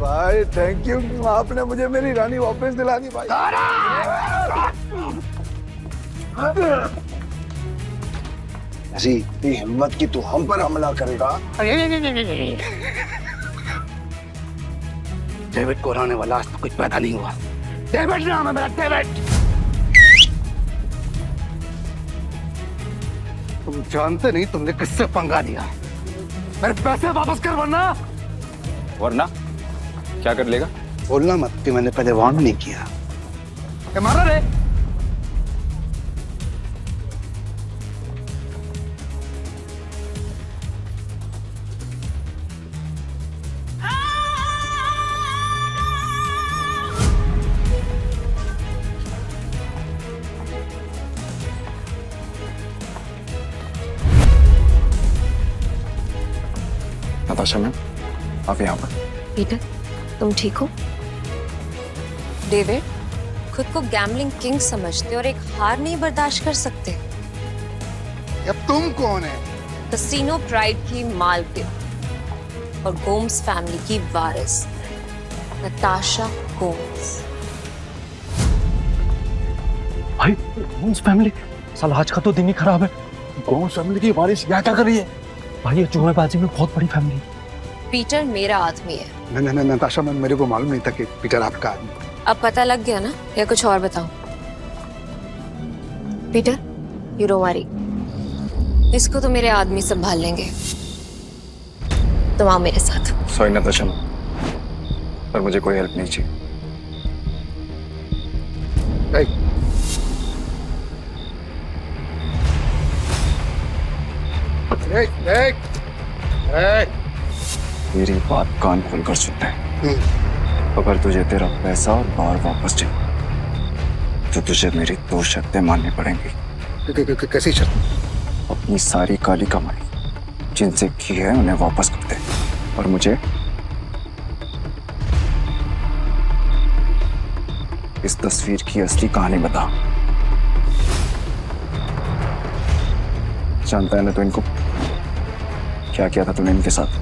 S5: भाई थैंक यू, आपने मुझे मेरी रानी वापस दिला दी भाई। ऐसी इतनी हिम्मत की तू हम पर हमला करेगा? डेविड को हराने वाला आज तो कुछ पैदा नहीं हुआ। डेविड नाम है मेरा, डेविड। तुम जानते नहीं तुमने किससे पंगा लिया। मेरे पैसे वापस कर
S3: वरना क्या कर लेगा?
S5: बोलना मत कि मैंने पहले वार्न नहीं किया। मारा रे।
S3: नताशा मैम, आप यहाँ पर?
S1: पीटर, तुम ठीक हो? डेविड, खुद को गैम्बलिंग किंग समझते और एक हार नहीं बर्दाश्त कर सकते।
S5: अब तुम कौन है?
S1: कसिनो प्राइड की मालकिन और गोम्स फैमिली की वारिस नताशा गोम्स।
S2: भाई गोम्स फैमिली, साला आज का तो दिन ही खराब है। गोम्स फैमिली की वारिस यहाँ क्या कर रही है? भाई ये जुएबाजी में बहुत बड़ी फैमिली है।
S1: पीटर मेरा आदमी है।
S5: नहीं नताशा मैम, मेरे को मालूम नहीं था कि पीटर आपका आदमी।
S1: अब पता लग गया ना, या कुछ और बताऊं? पीटर, यू डोंट वरी, इसको तो मेरे आदमी संभाल लेंगे। तुम आओ मेरे साथ।
S3: सॉरी नताशा मैम, पर मुझे कोई हेल्प नहीं चाहिए। मेरी बात कान खोलकर सुनते हैं। अगर तुझे तेरा पैसा और बार वापस चाहिए तो तुझे मेरी 2 शर्तें माननी पड़ेंगी।
S5: कैसी शर्त?
S3: अपनी सारी काली कमाई जिनसे की है उन्हें वापस कर दे, और मुझे इस तस्वीर की असली कहानी बता। जानता है ना तो इनको क्या किया था तूने इनके साथ?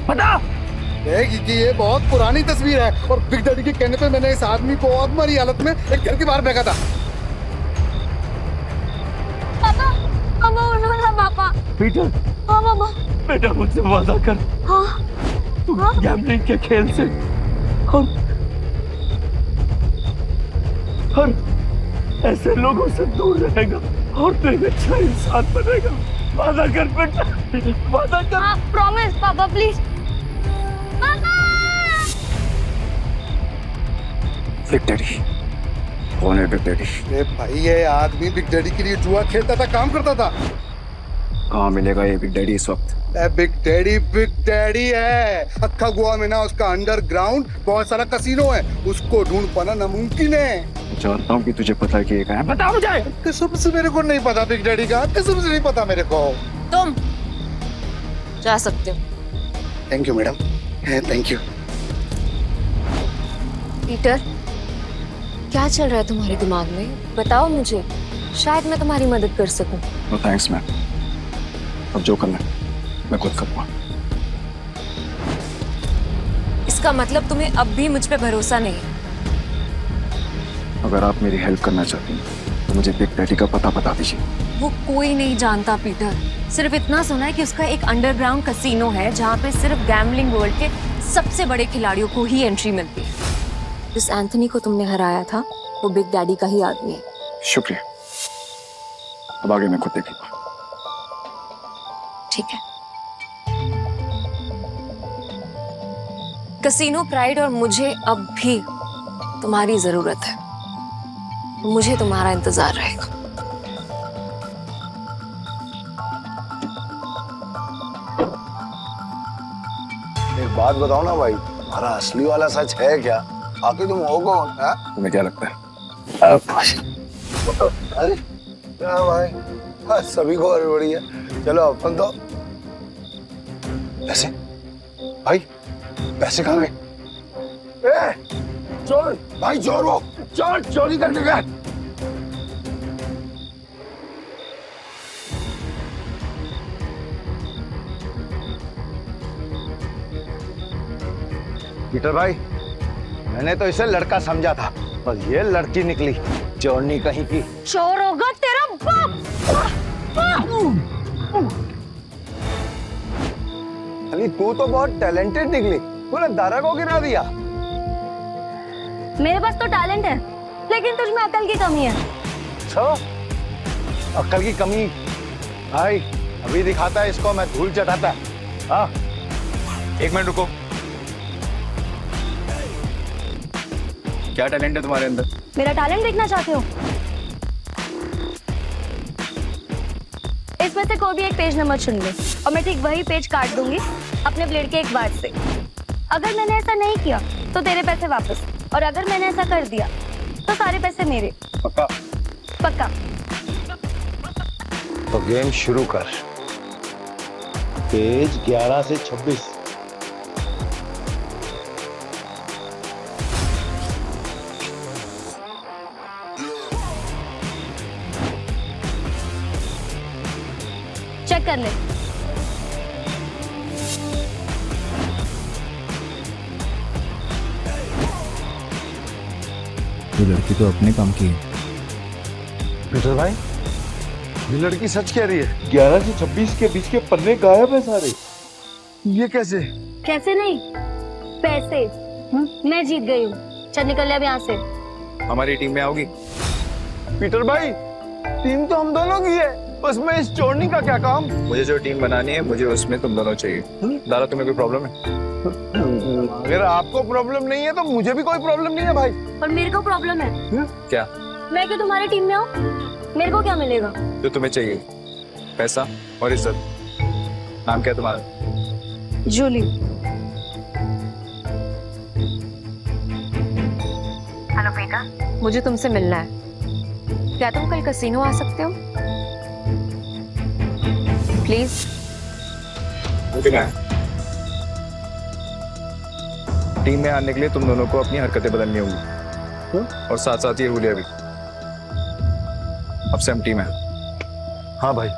S5: बता। कि ये बहुत पुरानी तस्वीर है और बिग डैडी के कहने पे मैंने इस आदमी को अधमरी हालत में एक घर के बाहर फेंका था।
S10: पापा, पापा उठो ना पापा।
S2: पीटर।
S10: हाँ पापा।
S2: बेटा मुझसे वादा कर।
S10: हाँ।
S2: तू गैम्बलिंग के खेल से और ऐसे लोगों से दूर रहेगा और तू एक अच्छा इंसान बनेगा। वादा कर बेटा, वादा कर।
S10: हाँ, प्रॉमिस पापा प्लीज।
S3: बिग डैडी कौन है? Big daddy?
S5: भाई ये आदमी बिग डैडी के लिए जुआ खेलता था, काम करता था।
S3: कहाँ मिलेगा ये बिग डैडी इस वक्त?
S5: बिग डैडी है। अक्खा गोवा में ना उसका अंडरग्राउंड बहुत सारा कसीनो है, उसको ढूंढ पाना नामुमकिन है।
S3: जानता हूँ कि तुझे पता है कि ये कहाँ है। बता मुझे।
S5: कसम से मेरे को नहीं पता बिग डैडी का, कसम से नहीं पता मेरे को।
S1: तुम जा सकते हो।
S5: Thank you madam, thank you.
S1: Peter, क्या चल रहा है तुम्हारे दिमाग में? बताओ मुझे, शायद मैं तुम्हारी मदद कर सकूं।
S3: नो थैंक्स मैम, अब जो करना है मैं खुद करूँगा।
S1: इसका मतलब तुम्हें अब भी मुझ पे भरोसा नहीं है?
S3: अगर आप मेरी हेल्प करना चाहती हैं तो मुझे बिग डैडी का पता बता दीजिए।
S1: वो कोई नहीं जानता पीटर, सिर्फ इतना सुना है कि उसका एक अंडरग्राउंड कसीनो है जहाँ पे सिर्फ गैम्बलिंग वर्ल्ड के सबसे बड़े खिलाड़ियों को ही एंट्री मिलती है। जिस एंथनी को तुमने हराया था वो बिग डैडी का ही आदमी है।
S3: शुक्रिया, अब आगे मैं खुद देखूंगा।
S1: ठीक है। कसीनो प्राइड और मुझे अब भी तुम्हारी जरूरत है, मुझे तुम्हारा इंतजार रहेगा।
S12: एक बात बताओ ना भाई, हमारा असली वाला सच है क्या? आखिर तुम हो कौन?
S3: तुम्हें क्या लगता है?
S12: अरे क्या भाई, हाँ, सभी को हड़बड़ी है। चलो अपन तो पैसे, भाई पैसे कहाँ गए? चोर भाई, चोर वो चोर चोरी करने गए। पीटर भाई, मैंने तो इसे लड़का समझा था, पर ये लड़की निकली चोरनी कहीं की।
S10: चोर होगा तेरा बाप।
S12: अली तू तो बहुत टैलेंटेड निकली, तूने दारा को गिरा दिया।
S10: मेरे पास तो टैलेंट है, लेकिन तुझ में अकल की कमी है।
S12: अच्छा, अकल की कमी? भाई अभी दिखाता है इसको, मैं धूल चटाता है। हाँ,
S3: 1 मिनट रुको। क्या टैलेंट है तुम्हारे अंदर?
S10: मेरा टैलेंट देखना चाहते हो? इसमें से कोई भी एक पेज नंबर चुन ले और मैं ठीक वही पेज काट दूंगी अपने ब्लेड के एक वार से। अगर मैंने ऐसा नहीं किया तो तेरे पैसे वापस, और अगर मैंने ऐसा कर दिया तो सारे पैसे मेरे।
S12: पक्का?
S10: पक्का।
S12: तो गेम शुरू कर।
S6: पेज 11 से 26।
S10: चेक कर ले।
S13: ये लड़की तो अपने काम की है।
S5: पीटर भाई, ये लड़की सच कह रही है। 11 से 26 के बीच के पन्ने गायब है सारे। ये कैसे?
S10: कैसे नहीं, पैसे। मैं जीत गई हूँ। चल निकल ले अब यहाँ से।
S3: हमारी टीम में आओगी?
S5: पीटर भाई, टीम तो हम दोनों की है, बस मैं इस चोरनी का क्या काम?
S3: मुझे जो टीम बनानी है, मुझे उसमें तुम दोनों चाहिए। दादा, तुम्हें कोई प्रॉब्लम है?
S5: अगर आपको प्रॉब्लम नहीं है तो मुझे भी कोई प्रॉब्लम नहीं है भाई।
S10: और मेरे को प्रॉब्लम है।
S3: क्या?
S10: मैं क्यों तुम्हारी टीम में हूँ? मेरे को क्या मिलेगा?
S3: जो तुम्हें चाहिए, पैसा और इज्जत। नाम क्या है तुम्हारा?
S1: जूली। हेलो बेटा, मुझे तुमसे मिलना है। क्या तुम कल कैसीनो आ सकते हो? प्लीज।
S3: टीम में आने के लिए तुम दोनों को अपनी हरकतें बदलनी होगी, और साथ साथ ये हुलिया भी। अब से हम टीम है।
S5: हाँ भाई।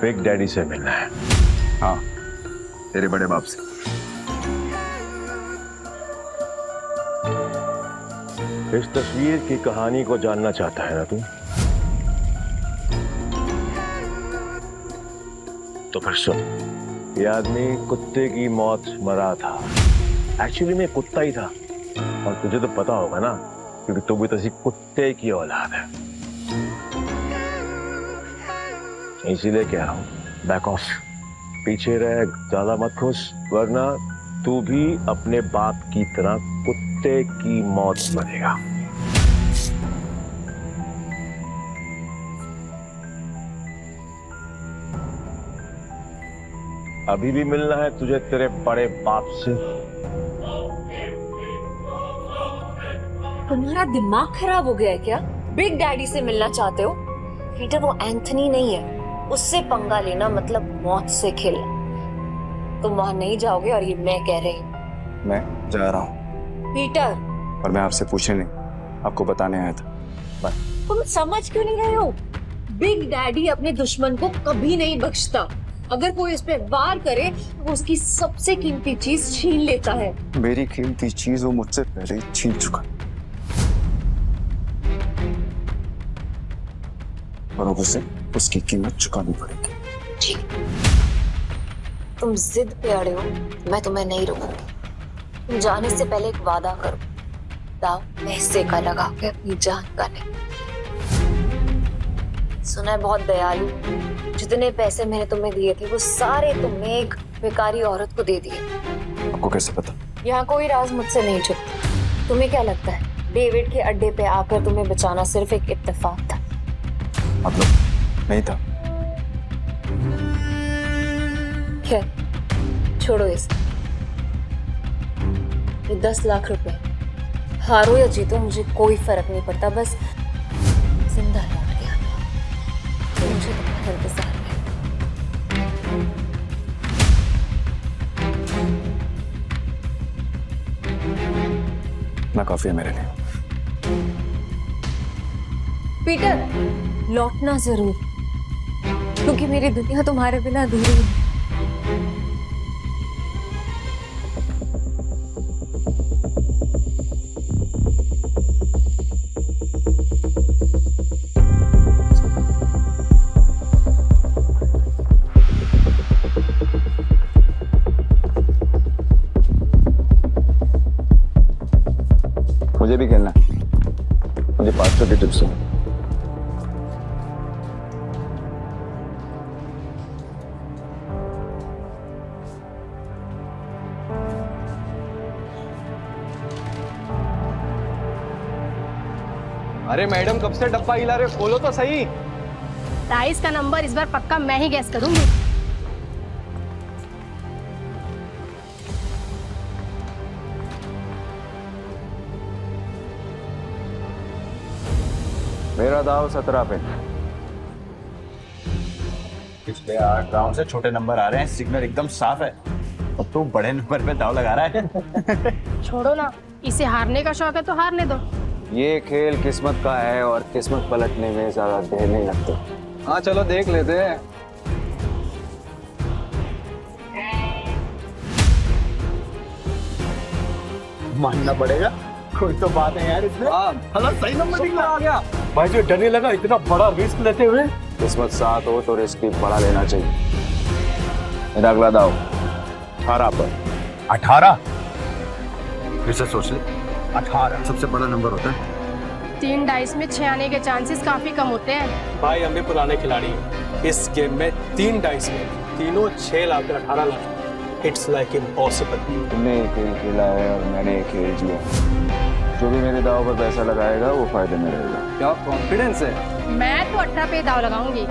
S6: बिग डैडी से मिलना है।
S3: हाँ, तेरे बड़े बाप से।
S6: इस तस्वीर की कहानी को जानना चाहता है ना तू? तो फिर सुन। ये आदमी कुत्ते की मौत मरा था। एक्चुअली में कुत्ता ही था, और तुझे तो पता होगा ना, क्योंकि तू भी तो कुत्ते की औलाद है। इसीलिए कह रहा हूं, बैक ऑफ, पीछे रह, ज्यादा मत खुश, वरना तू भी अपने बाप की तरह कुत्ते की मौत मरेगा। अभी भी मिलना है तुझे तेरे बड़े बाप से?
S1: तुम्हारा दिमाग खराब हो गया है क्या? बिग डैडी से मिलना चाहते हो? पीटर, वो एंथनी नहीं है। उससे पंगा लेना मतलब मौत से खेलना। तुम वहां नहीं जाओगे, और ये मैं कह रही हूँ।
S3: मैं जा रहा हूँ।
S1: पीटर,
S3: और मैं आपसे पूछने नहीं, आपको बताने आया था। बाय।
S1: तुम समझ क्यों नहीं रहे हो? बिग डैडी अपने दुश्मन को कभी नहीं बख्शता। अगर कोई इस पे वार करे तो उसकी सबसे कीमती चीज छीन लेता है।
S3: मेरी कीमती चीज वो मुझसे पहले ही छीन चुका, और अब उसे उसकी कीमत चुकानी पड़ेगी।
S1: ठीक, तुम जिद पे अड़े हो, मैं तुम्हें नहीं रोकूंगी। तुम जाने से पहले एक वादा करो, दाव पैसे का लगा के अपनी जान का नहीं। सुना है बहुत दयालु। जितने पैसे मैंने तुम्हें दिए थे वो सारे तुमने एक बेकारी औरत को दे दिए।
S3: आपको कैसे पता?
S1: यहाँ कोई राज मुझसे नहीं छुपता। तुम्हें क्या लगता है डेविड के अड्डे पे आकर तुम्हें बचाना सिर्फ एक इत्तेफाक था?
S3: मतलब नहीं था।
S1: खैर छोड़ो इसे। ये 10 लाख रुपए, हारो या जीतो मुझे कोई फर्क नहीं पड़ता, बस जिंदा लौट के आना। तो मुझे तुम्हारा इंतजार है।
S3: ना काफी है मेरे लिए।
S1: पीटर, लौटना जरूर, क्योंकि मेरी दुनिया तुम्हारे बिना अधूरी है।
S3: मुझे भी खेलना है। मुझे 500 की टिप्स हो।
S2: अरे मैडम कब से डब्बा हिला रहे हो, खोलो तो सही।
S8: डाइस का नंबर इस बार पक्का मैं ही गैस करूंगी।
S3: मेरा दाव 17 पे।
S12: पिछले 8 राउंड से छोटे नंबर आ रहे हैं, सिग्नल एकदम साफ है। अब तू बड़े नंबर पे दाव लगा रहा है।
S8: छोड़ो ना, इसे हारने का शौक है तो हारने दो।
S3: ये खेल किस्मत का है और किस्मत पलटने में ज्यादा देर नहीं लगती। हाँ चलो देख लेते हैं।
S12: मानना पड़ेगा, कोई तो बात है यार इसमें।
S2: हला सही नंबर निकला आ गया। भाई जो डरने लगा इतना बड़ा रिस्क लेते हुए।
S3: किस्मत साथ हो तो रिस्क भी बड़ा लेना चाहिए। मेरा अगला दाव 18 पर।
S12: 18? फिर से सोच ले, 18 सबसे बड़ा नंबर होता है।
S8: 3 डाइस में 6 आने के चांसेस काफी कम होते हैं।
S2: भाई हम भी पुराने खिलाड़ी हैं। इस गेम में 3 डाइस में तीनों 6 lakh 18 lakh. It's like impossible.
S3: तुमने एक खेल खेला है और मैंने एक खेल जिया। जो भी मेरे दाव पर पैसा लगाएगा वो फायदे में रहेगा। क्या कॉन्फिडेंस है?
S8: मैं तो 18 पे दाव लगाऊंगी।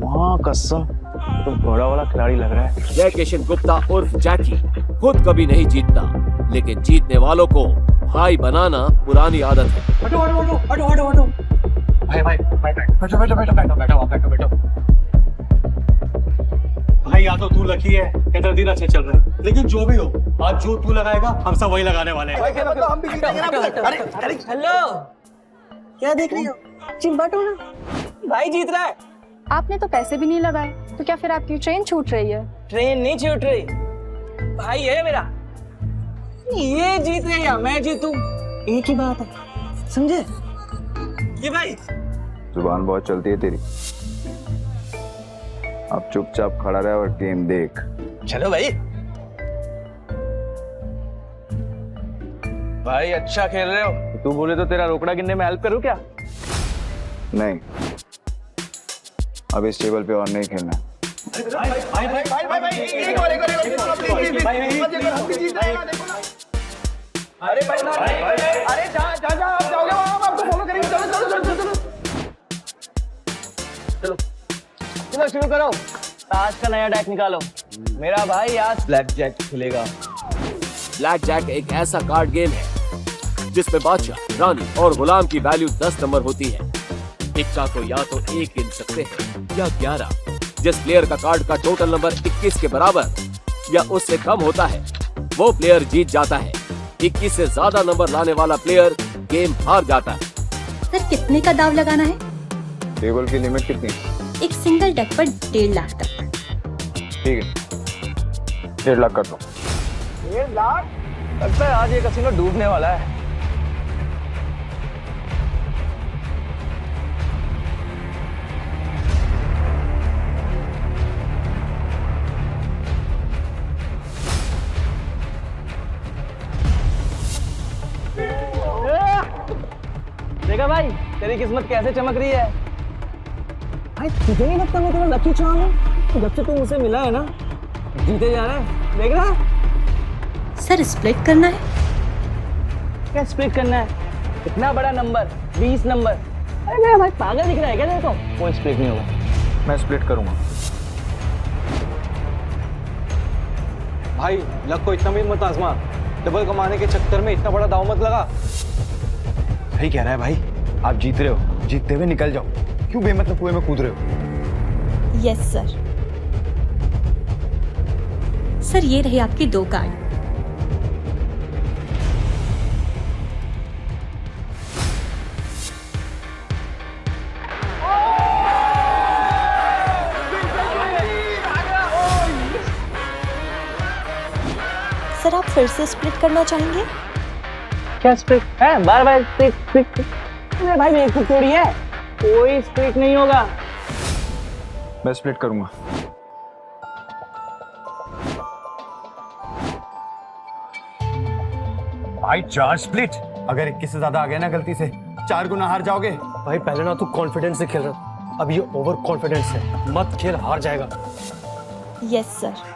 S3: माँ कसम तो बड़ा वाला खिलाड़ी लग रहा है।
S7: जय किशन गुप्ता उर्फ जैकी खुद कभी नहीं जीतता, लेकिन जीतने वालों को भाई बनाना पुरानी आदत है।
S2: हटो हटो हटो हटो हटो हटो। भाई भाई बैठो बैठो बैठो बैठो बैठो आप बैठो बैठो। भाई या तो तू लकी है या तेरा दिन अच्छे चल रहे हैं, लेकिन जो भी हो आज जो तू लगाएगा हम सब वही लगाने वाले हैं।
S14: हम भी जीतेंगे ना। अरे हेलो, क्या देख रही हो? चिंबाटो ना, भाई जीत रहा है।
S8: आपने तो पैसे भी नहीं लगाए, तो क्या फिर आपकी ट्रेन छूट रही है?
S14: ट्रेन नहीं छूट रही, भाई है मेरा। ये जीत गए या मैं जीतूं, एक ही बात है, समझे? ये भाई
S3: जुबान बहुत चलती है तेरी। अब चुपचाप खड़ा रहे और गेम देख।
S14: चलो भाई।
S2: भाई अच्छा खेल रहे हो। तू बोले तो तेरा रोकड़ा गिनने में हेल्प करूं क्या?
S3: नहीं, अब इस टेबल पे और नहीं खेलना।
S14: चलो शुरू करो। आज का नया डेक निकालो। मेरा भाई आज ब्लैक जैक खेलेगा।
S7: ब्लैक जैक एक ऐसा कार्ड गेम है जिसमें बादशाह, रानी और गुलाम की वैल्यू 10 नंबर होती है। इक्का को या तो 1 गिन सकते हैं या 11। जिस प्लेयर का कार्ड का टोटल नंबर 21 के बराबर या उससे कम होता है वो प्लेयर जीत जाता है। 21 से ज्यादा नंबर लाने वाला प्लेयर गेम हार जाता है।
S8: सर कितने का दाव लगाना है?
S3: टेबल की लिमिट कितनी?
S8: एक सिंगल डेक पर 1.5 लाख तक।
S3: ठीक है, 1.5 लाख कर दो।
S14: 1.5 लाख? लगता है आज ये कसिनो डूबने वाला है। देखा भाई तेरी किस्मत कैसे चमक रही है। भाई तुझे नहीं लगता मैं तेरा लकी चार्म हूँ? जब से तू मुझसे मिला है ना जीते जा रहा है, देख रहा है।
S8: सर स्प्लिट करना है?
S14: क्या स्प्लिट करना है? इतना बड़ा नंबर 20 नंबर। अरे मेरा भाई पागल दिख रहा है क्या तेरे को? कोई स्प्लिट नहीं होगा।
S3: मैं स्प्लिट करूंगा।
S2: भाई लक को इतना भी मत आजमा। डबल कमाने के चक्कर में इतना बड़ा दाव मत लगा।
S12: सही कह रहा है भाई, आप जीत रहे हो, जीतते हुए निकल जाओ। क्यों बेमतलब कुएं में कूद रहे हो?
S8: Yes sir. सर ये रही आपकी 2 कार्ड। सर आप फिर से स्प्लिट करना चाहेंगे?
S14: क्या स्प्लिट है? बार बार स्प्लिट। अरे भाई मेरी खुद थोड़ी है, कोई स्प्लिट नहीं होगा।
S3: मैं स्प्लिट करूंगा।
S12: भाई 4 स्प्लिट। अगर 21 से ज्यादा आ गया ना गलती से 4 गुना हार जाओगे।
S14: भाई पहले ना तू कॉन्फिडेंस से खेल रहा, अब ये ओवर कॉन्फिडेंस है। मत खेल, हार जाएगा।
S10: Yes sir.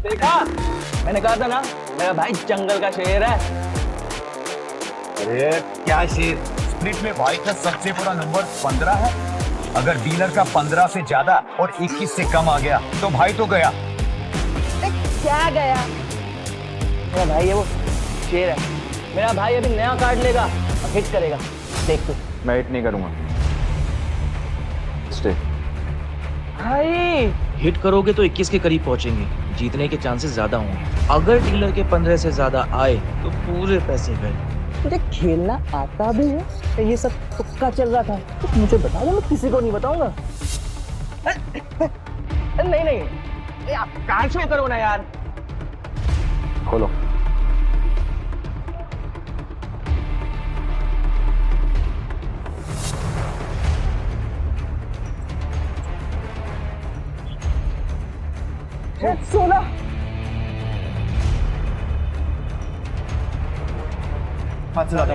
S14: देखा, मैंने कहा था ना मेरा भाई जंगल का शेर है।
S12: अरे क्या शेर, स्प्लिट में भाई का सबसे बड़ा नंबर 15 है। अगर डीलर का 15 से ज्यादा और 21 से कम आ गया तो भाई तो गया।
S14: क्या गया? मेरा भाई है वो शेर है। मेरा भाई अभी नया कार्ड लेगा और हिट करेगा, देख तू।
S3: मैं हिट नहीं करूंगा। स्टे।
S14: भाई
S15: हिट करोगे तो 21 के करीब पहुंचेंगे, जीतने के चांसेस ज्यादा होंगे। अगर डीलर के 15 से ज्यादा आए तो पूरे पैसे गए।
S14: तुझे खेलना आता भी है? ये सब तुक्का चल रहा था तो मुझे बता दो, मैं किसी को नहीं बताऊंगा। नहीं नहीं, कार्ड शो करो ना यार।
S3: खोलो।
S14: सोना।
S12: पाँच लाख।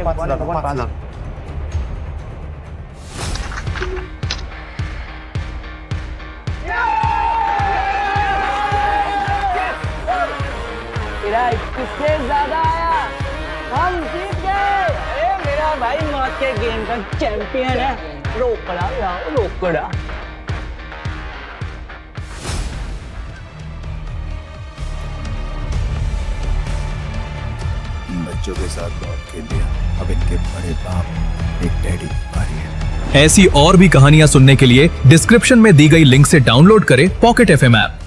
S14: तेरा 21 से ज्यादा आया, हम जीत गए। अरे मेरा भाई मौत के गेम का चैंपियन है। रोकड़ा लाओ, रोकड़ा।
S13: बच्चों के साथ बहुत खेल लिया, अब इनके बड़े बाप एक डैडी बारी है।
S16: ऐसी और भी कहानियां सुनने के लिए डिस्क्रिप्शन में दी गई लिंक से डाउनलोड करें पॉकेट FM ऐप।